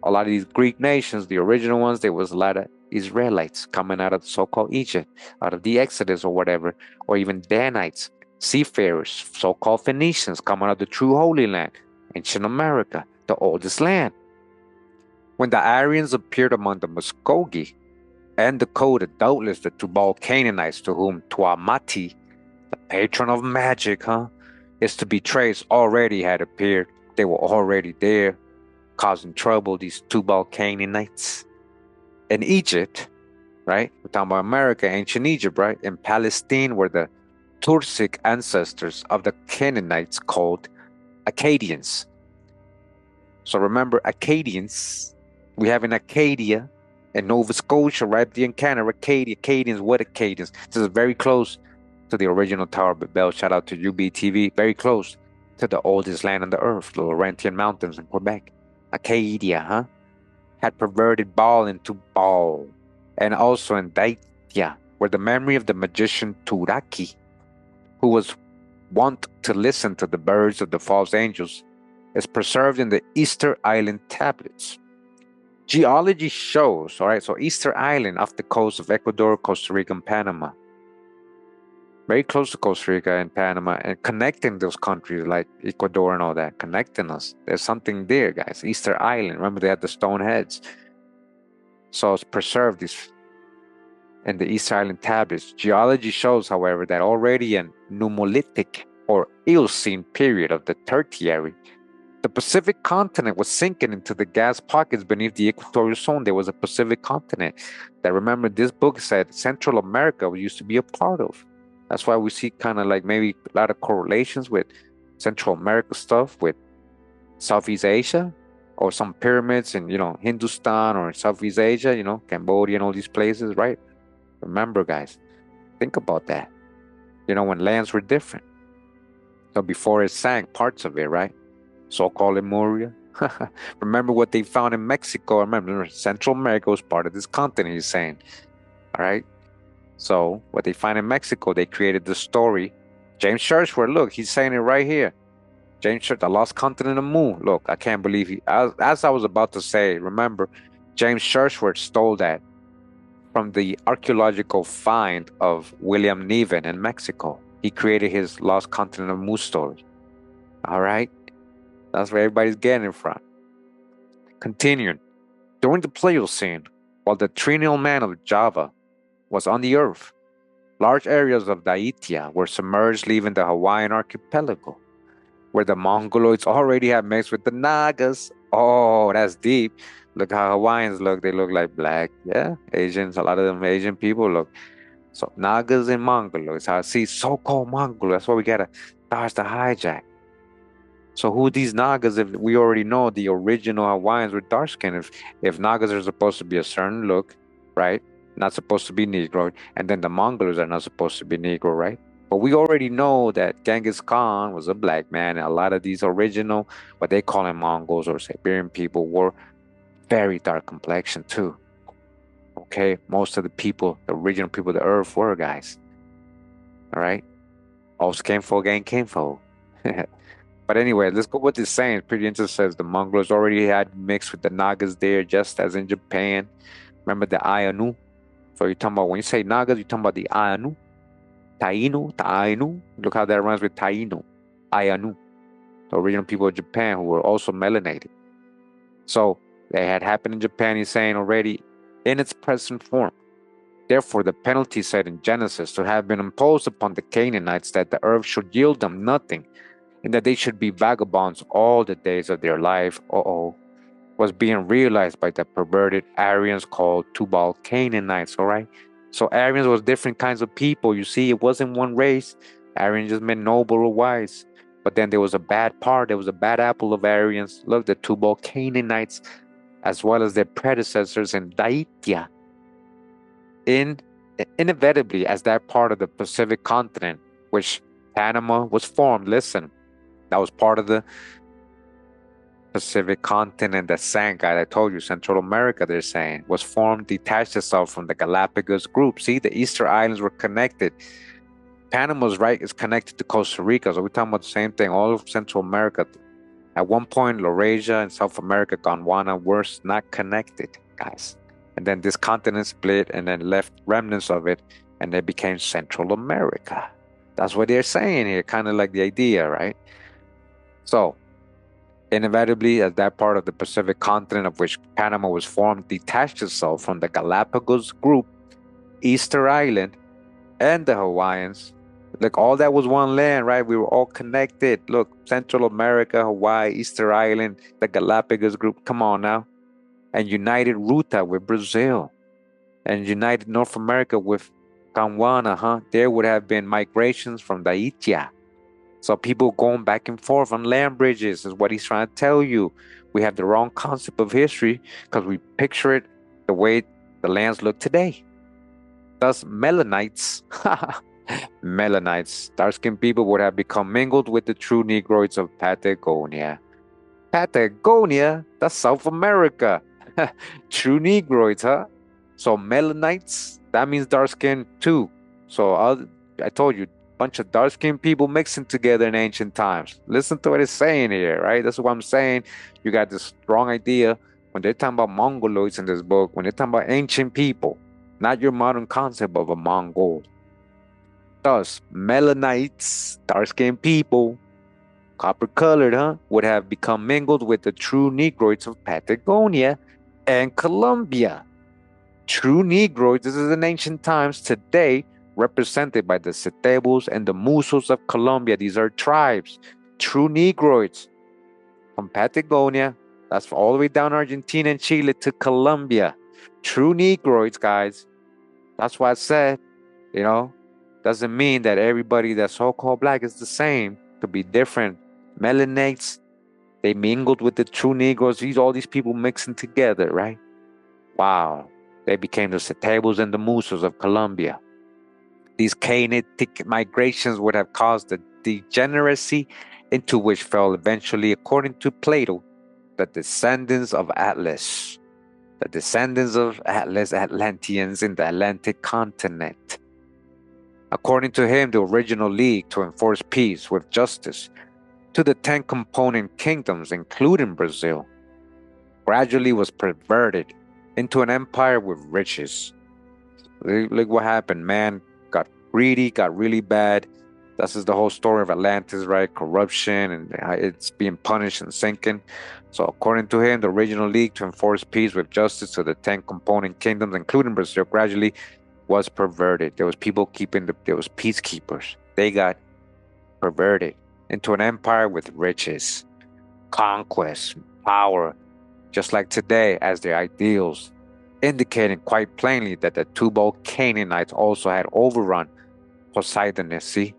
[SPEAKER 1] a lot of these Greek nations, the original ones, there was a lot of Israelites coming out of so-called Egypt, out of the Exodus or whatever, or even Danites, seafarers, so-called Phoenicians coming out of the true Holy Land, ancient America, the oldest land. When the Aryans appeared among the Muskogi and Dakota, doubtless the Tubal-Cainites, to whom Tuamati, the patron of magic, is to be traced, already had appeared. They were already there, causing trouble, these Tubal-Cainites. In Egypt, right? We're talking about America, ancient Egypt, right? In Palestine were the Turcic ancestors of the Canaanites called Akkadians. So remember, Akkadians, we have in Acadia, in Nova Scotia, right there in Canada, Akkadians, what Akkadians? This is very close to the original Tower of Babel. Shout out to UBTV, very close to the oldest land on the earth, the Laurentian Mountains in Quebec. Acadia, had perverted Baal into Baal. And also in Daitya, where the memory of the magician Turaki, who was wont to listen to the birds of the false angels, is preserved in the Easter Island tablets. Geology shows, all right, so Easter Island off the coast of Ecuador, Costa Rica, and Panama. Very close to Costa Rica and Panama, and connecting those countries like Ecuador and all that, connecting us. There's something there, guys. Easter Island. Remember, they had the stone heads. So it's preserved in the Easter Island tablets. Geology shows, however, that already in Nummulitic or Eocene period of the Tertiary, the Pacific continent was sinking into the gas pockets beneath the equatorial zone. There was a Pacific continent that, remember, this book said Central America used to be a part of. That's why we see kind of like maybe a lot of correlations with Central America stuff with Southeast Asia, or some pyramids in, Hindustan or Southeast Asia, Cambodia and all these places, right? Remember, guys, think about that. When lands were different. So before it sank, parts of it, right? So-called Lemuria. Remember what they found in Mexico. Remember, Central America was part of this continent, he's saying. All right? So what they find in Mexico, they created the story. James Churchward, look, he's saying it right here. James Church, the lost continent of the moon. Look, I can't believe as I was about to say, remember, James Churchward stole that from the archaeological find of William Niven in Mexico. He created his lost continent of moon story. All right? That's where everybody's getting it from. Continuing. During the Pliocene, while the triennial man of Java was on the earth, large areas of Daitya were submerged, leaving the Hawaiian archipelago, where the Mongoloids already had mixed with the Nagas. Oh, that's deep. Look how Hawaiians look. They look like black. Yeah, Asians, a lot of them Asian people look. So Nagas and Mongoloids. I see so-called Mongoloids. That's why we got to dodge the hijack. So who are these Nagas if we already know the original Hawaiians were dark skinned? If Nagas are supposed to be a certain look, right? Not supposed to be Negro. And then the Mongols are not supposed to be Negro, right? But we already know that Genghis Khan was a black man. And a lot of these original, what they call them Mongols or Siberian people, were very dark complexion too. Okay? Most of the people, the original people of the earth were, guys. All right? All skinfolk ain't kinfolk. But anyway, let's go with this saying. It's pretty interesting. Says the Mongols already had mixed with the Nagas there, just as in Japan. Remember the Ayanu? So you're talking about, when you say Nagas, you're talking about the Ayanu. Tainu. Look how that rhymes with Taino. Ayanu. The original people of Japan who were also melanated. So they had happened in Japan, he's saying already, in its present form. Therefore, the penalty said in Genesis to have been imposed upon the Canaanites that the earth should yield them nothing, and that they should be vagabonds all the days of their life, was being realized by the perverted Aryans called Tubal-Cainites, all right? So Aryans was different kinds of people. You see, it wasn't one race. Aryan just meant noble or wise. But then there was a bad part. There was a bad apple of Aryans. Look, the Tubal-Cainites, as well as their predecessors in Daitya, in inevitably as that part of the Pacific continent, which Panama was formed. Listen, that was part of the Pacific continent that sank. I told you, Central America, they're saying, was formed, detached itself from the Galapagos group. See, the Easter Islands were connected. Panama's right is connected to Costa Rica. So we're talking about the same thing. All of Central America. At one point, Laurasia and South America, Gondwana were not connected, guys. And then this continent split and then left remnants of it, and they became Central America. That's what they're saying here, kind of like the idea, right? So, inevitably, as that part of the Pacific continent of which Panama was formed detached itself from the Galapagos group, Easter Island, and the Hawaiians, like all that was one land, right? We were all connected. Look, Central America, Hawaii, Easter Island, the Galapagos group, come on now. And united Ruta with Brazil. And united North America with Gondwana, huh? There would have been migrations from Daitya. So people going back and forth on land bridges is what he's trying to tell you. We have the wrong concept of history because we picture it the way the lands look today. Thus, Melanites, dark-skinned people would have become mingled with the true Negroids of Patagonia. Patagonia? That's South America. True Negroids, huh? So Melanites, that means dark-skinned too. So I told you, bunch of dark-skinned people mixing together in ancient times. Listen to what it's saying here, right? That's what I'm saying. You got this strong idea when they're talking about Mongoloids in this book, when they're talking about ancient people, not your modern concept of a Mongol. Thus, Melanites, dark-skinned people, copper-colored, huh, would have become mingled with the true Negroids of Patagonia and Colombia. True Negroids, this is in ancient times, today represented by the Setebos and the Musos of Colombia. These are tribes, true Negroids from Patagonia, that's all the way down Argentina and Chile to Colombia. True Negroids, guys. That's why I said, doesn't mean that everybody that's so-called black is the same. Could be different. Melanates, they mingled with the true Negroes. All these people mixing together, right? Wow. They became the Setebos and the Musos of Colombia. These Cainitic migrations would have caused the degeneracy into which fell eventually, according to Plato, the descendants of Atlas. The descendants of Atlas, Atlanteans in the Atlantic continent. According to him, the original league to enforce peace with justice to the 10 component kingdoms, including Brazil, gradually was perverted into an empire with riches. Look what happened. Man got greedy, got really bad. This is the whole story of Atlantis, right? Corruption, and it's being punished and sinking. So according to him, the original league to enforce peace with justice to the 10 component kingdoms, including Brazil, gradually was perverted. There was people there was peacekeepers. They got perverted into an empire with riches, conquest, power, just like today as their ideals, indicating quite plainly that the Tubal-Cainites also had overrun Poseidon, see,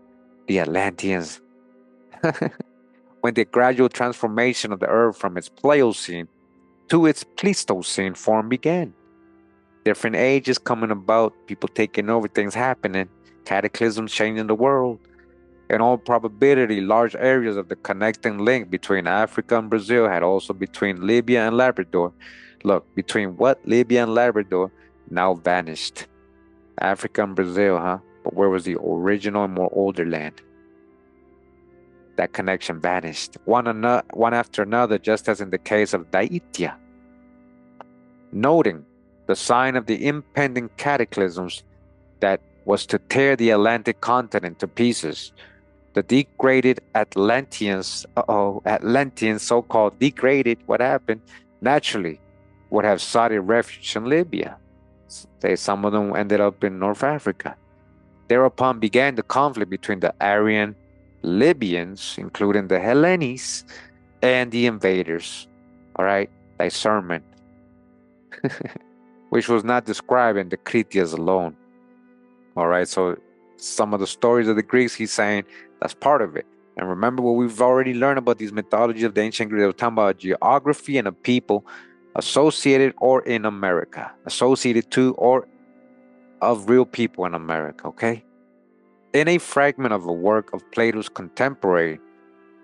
[SPEAKER 1] the Atlanteans. When the gradual transformation of the earth from its Pliocene to its Pleistocene form began. Different ages coming about, people taking over, things happening, cataclysms changing the world. In all probability, large areas of the connecting link between Africa and Brazil had also between Libya and Labrador. Look, between what? Libya and Labrador now vanished. Africa and Brazil, huh? But where was the original and more older land? That connection vanished, one after another, just as in the case of Daitya. Noting the sign of the impending cataclysms that was to tear the Atlantic continent to pieces, the degraded Atlanteans, so-called degraded, what happened? Naturally, would have sought a refuge in Libya. Some of them ended up in North Africa. Thereupon began the conflict between the Aryan Libyans, including the Hellenes, and the invaders. All right, discernment, which was not described in the Critias alone. All right, so some of the stories of the Greeks, he's saying that's part of it. And remember what we've already learned about these mythologies of the ancient Greeks. They were talking about geography and a people associated or in America, associated to or of real people in America, okay? In a fragment of a work of Plato's contemporary,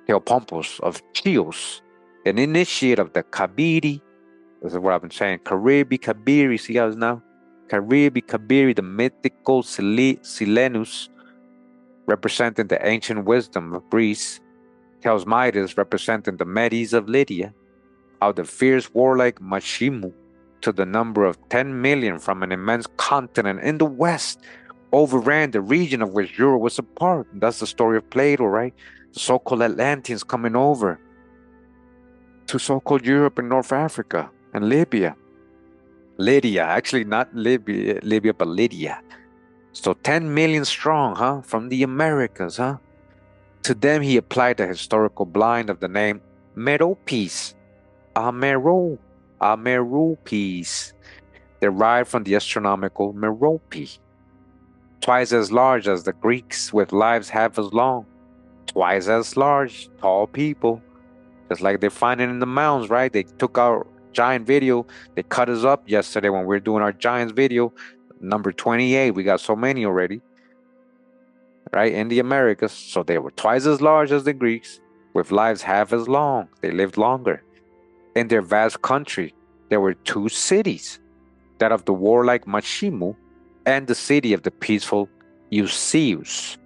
[SPEAKER 1] Theopompus of Chios, an initiate of the Kabiri, this is what I've been saying, Karibi Kabiri, see how it's now? Karibi Kabiri, the mythical Silenus, representing the ancient wisdom of Greece, tells Midas, representing the Medes of Lydia, how the fierce warlike Mashimu, to the number of 10 million from an immense continent in the west, overran the region of which Europe was a part. And that's the story of Plato, right? The so-called Atlanteans coming over to so-called Europe and North Africa and Libya. Lydia, actually not Libya, but Lydia. So 10 million strong, huh? From the Americas, huh? To them he applied the historical blind of the name Meropes, Meropes, derived from the astronomical Merope. Twice as large as the Greeks, with lives half as long. Twice as large, tall people. Just like they're finding in the mountains, right? They took our giant video, they cut us up yesterday when we were doing our giants video. Number 28, we got so many already, right? In the Americas. So they were twice as large as the Greeks, with lives half as long. They lived longer. In their vast country, there were two cities, that of the warlike Mashimu and the city of the peaceful Euseus.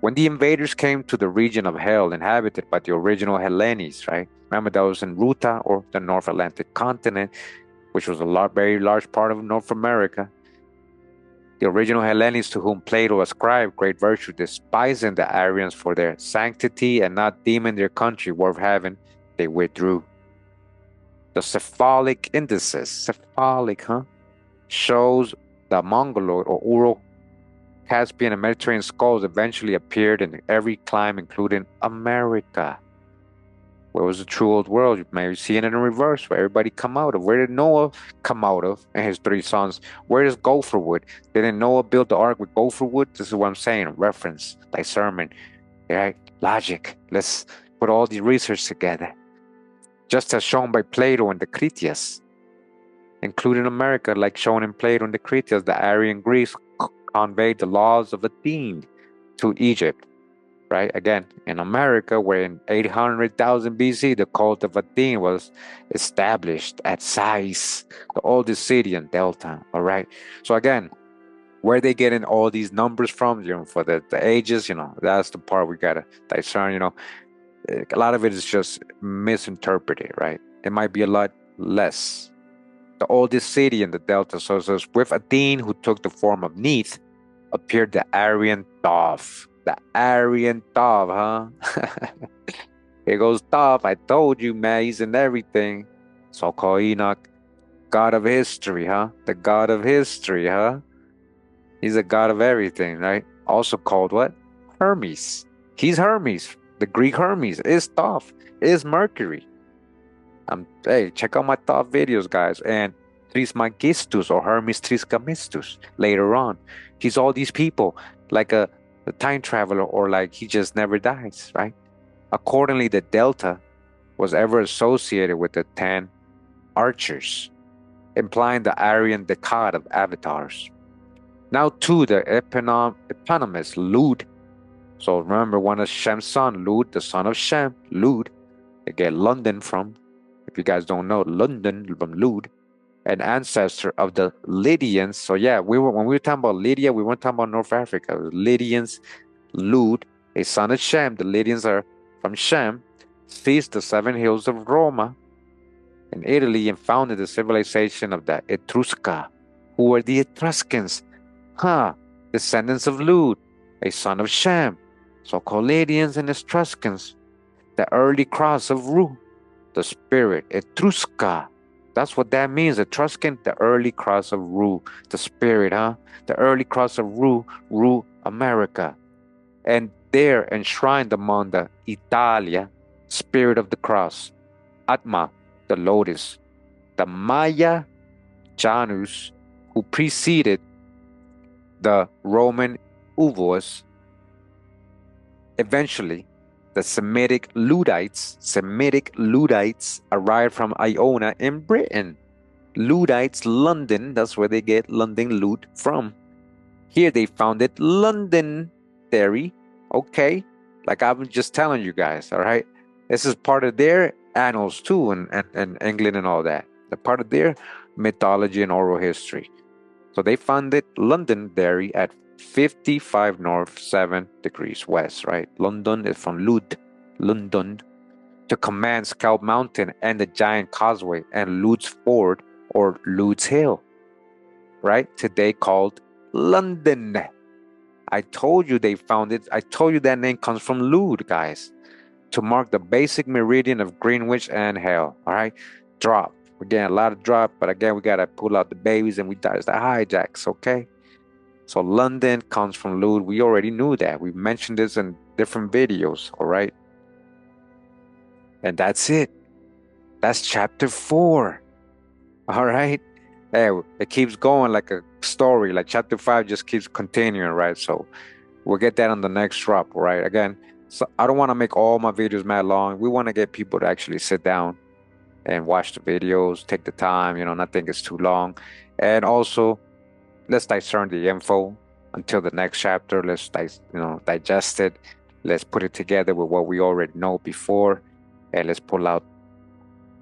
[SPEAKER 1] When the invaders came to the region of Hell inhabited by the original Hellenes, right? Remember that was in Ruta, or the North Atlantic continent, which was a very large part of North America. The original Hellenes, to whom Plato ascribed great virtue, despising the Aryans for their sanctity and not deeming their country worth having, they withdrew. The cephalic indices, shows the Mongoloid or Ural-Caspian and Mediterranean skulls eventually appeared in every clime, including America. Where was the true old world? You may see it in reverse, where everybody come out of. Where did Noah come out of and his 3 sons? Where does gopher wood? Didn't Noah build the ark with gopher wood? This is what I'm saying, reference, like sermon. Right? Logic. Let's put all the research together. Just as shown by Plato and the Critias, including America, like shown in Plato and the Critias, the Aryan Greeks conveyed the laws of Athene to Egypt, right? Again, in America, where in 800,000 BC, the cult of Athene was established at Sais, the oldest city in Delta, all right? So again, where they getting all these numbers from, for the ages, that's the part we gotta discern, a lot of it is just misinterpreted, right? It might be a lot less. The oldest city in the Delta, so it says, with Athene, who took the form of Neith, appeared the Aryan Thoth. The Aryan Thoth, huh? Here goes Thoth. I told you, man, he's in everything. So-called Enoch, god of history, huh? The god of history, huh? He's a god of everything, right? Also called what? Hermes. He's Hermes. The Greek Hermes is Thoth, is Mercury. Hey, check out my Thoth videos, guys. And Trismegistus or Hermes Trismegistus later on. He's all these people, like a time traveler, or like he just never dies, right? Accordingly, the Delta was ever associated with the 10 archers, implying the Aryan decad of avatars. Now, too, the eponymous Lud. So remember, one of Shem's son, Lud, the son of Shem, Lud. They get London from, if you guys don't know, London from Lud, an ancestor of the Lydians. So yeah, when we were talking about Lydia, we weren't talking about North Africa. It was Lydians, Lud, a son of Shem. The Lydians are from Shem, seized the 7 hills of Roma in Italy and founded the civilization of the Etrusca, who were the Etruscans, descendants of Lud, a son of Shem, so-called Lydians and Etruscans, the early cross of Ru, the spirit, Etrusca. That's what that means, Etruscan, the early cross of Ru, the spirit, the early cross of Ru, America. And there enshrined among the Italia, spirit of the cross, Atma, the lotus, the Maya Janus, who preceded the Roman Uvos. Eventually, the Semitic Luddites arrived from Iona in Britain. Luddites, London, that's where they get London loot from. Here they founded Londonderry, okay? Like I'm just telling you guys, all right? This is part of their annals too, and England and all that. The part of their mythology and oral history. So they founded Londonderry at 55 north, 7 degrees west, right? London is from London, to command Scout Mountain and the Giant Causeway and Lude's Ford or Lude's Hill, right? Today called London. I told you they found it. I told you that name comes from Lude, guys, to mark the basic meridian of Greenwich and Hell, all right? Drop. We're getting a lot of drop, but again, we got to pull out the babies and we dodge the hijacks, okay? So London comes from Lude. We already knew that. We mentioned this in different videos, all right? And that's it. That's chapter 4, all right? Hey, it keeps going like a story. Like chapter 5 just keeps continuing, right? So we'll get that on the next drop, right? Again, so I don't want to make all my videos mad long. We want to get people to actually sit down and watch the videos, take the time, not think it's too long. And also, let's discern the info until the next chapter. Let's digest it. Let's put it together with what we already know before, and let's pull out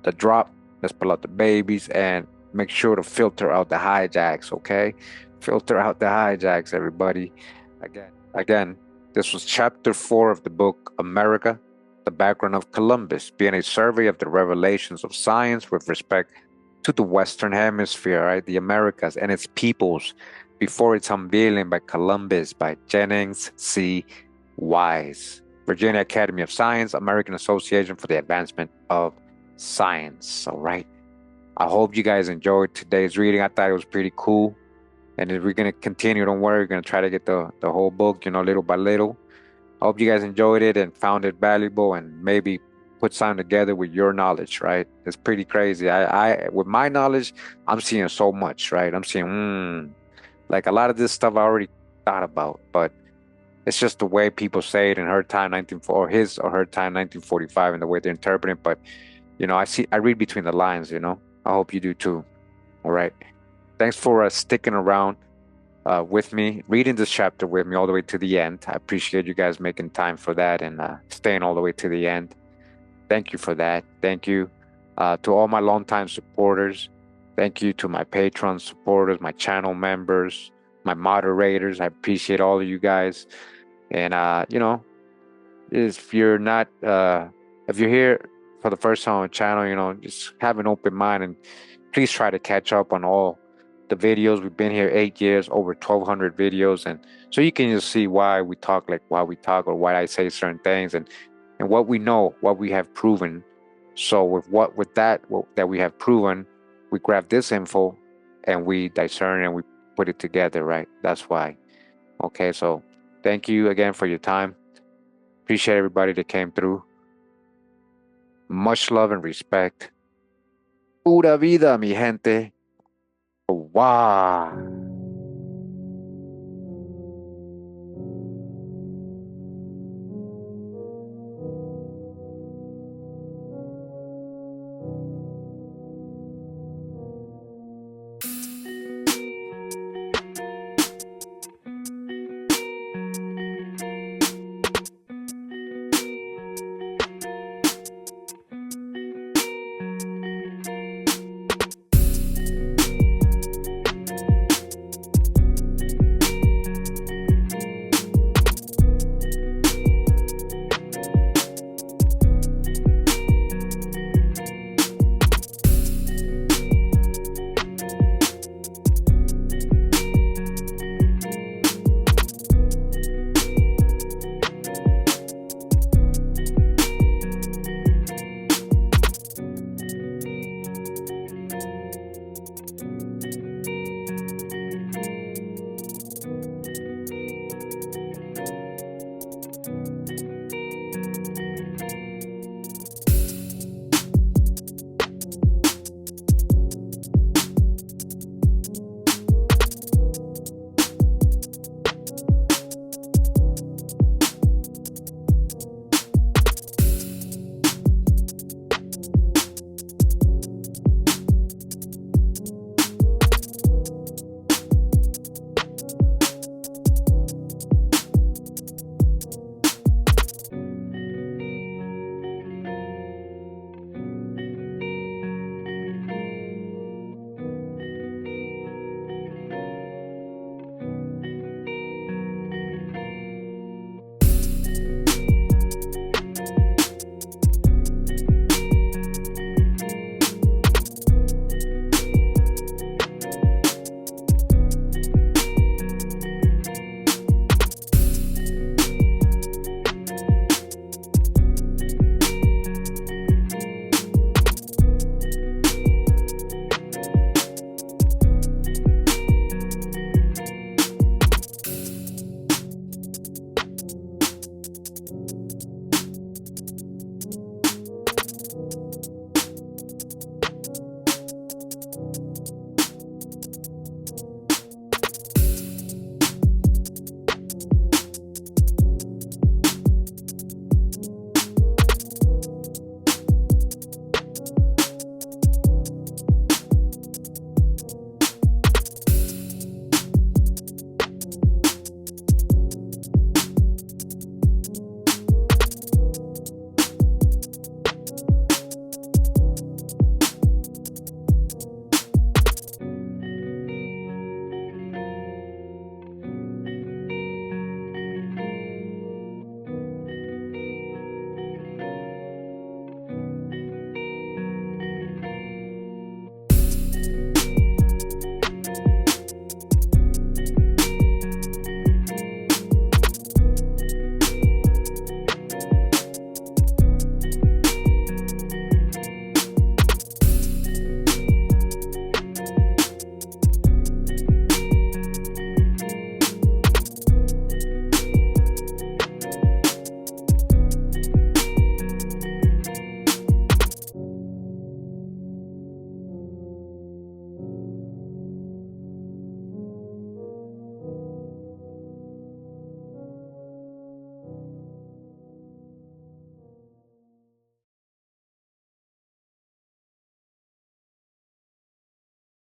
[SPEAKER 1] the drop. Let's pull out the babies and make sure to filter out the hijacks, okay? Filter out the hijacks, everybody. Again, this was chapter 4 of the book America, the background of Columbus, being a survey of the revelations of science with respect to the Western Hemisphere, right? The Americas and its peoples before its unveiling by Columbus, by Jennings C. Wise, Virginia Academy of Science, American Association for the Advancement of Science. All right. I hope you guys enjoyed today's reading. I thought it was pretty cool. And if we're going to continue, don't worry, we're going to try to get the whole book, little by little. I hope you guys enjoyed it and found it valuable and maybe put something together with your knowledge, right? It's pretty crazy. I with my knowledge, I'm seeing so much, right? I'm seeing, like a lot of this stuff I already thought about, but it's just the way people say it in her time, or his or her time, 1945, and the way they're interpreting. But, I read between the lines, I hope you do too. All right. Thanks for sticking around with me, reading this chapter with me all the way to the end. I appreciate you guys making time for that and staying all the way to the end. Thank you for that. Thank you to all my longtime supporters. Thank you to my Patreon supporters, my channel members, my moderators. I appreciate all of you guys. And, if you're not, if you're here for the first time on the channel, just have an open mind and please try to catch up on all the videos. We've been here 8 years, over 1,200 videos. And so you can just see why we talk or why I say certain things and what we know, what we have proven. So with that we have proven, we grab this info and we discern and we put it together, right? That's why. Okay, so thank you again for your time. Appreciate everybody that came through. Much love and respect. Pura vida, mi gente. Wow.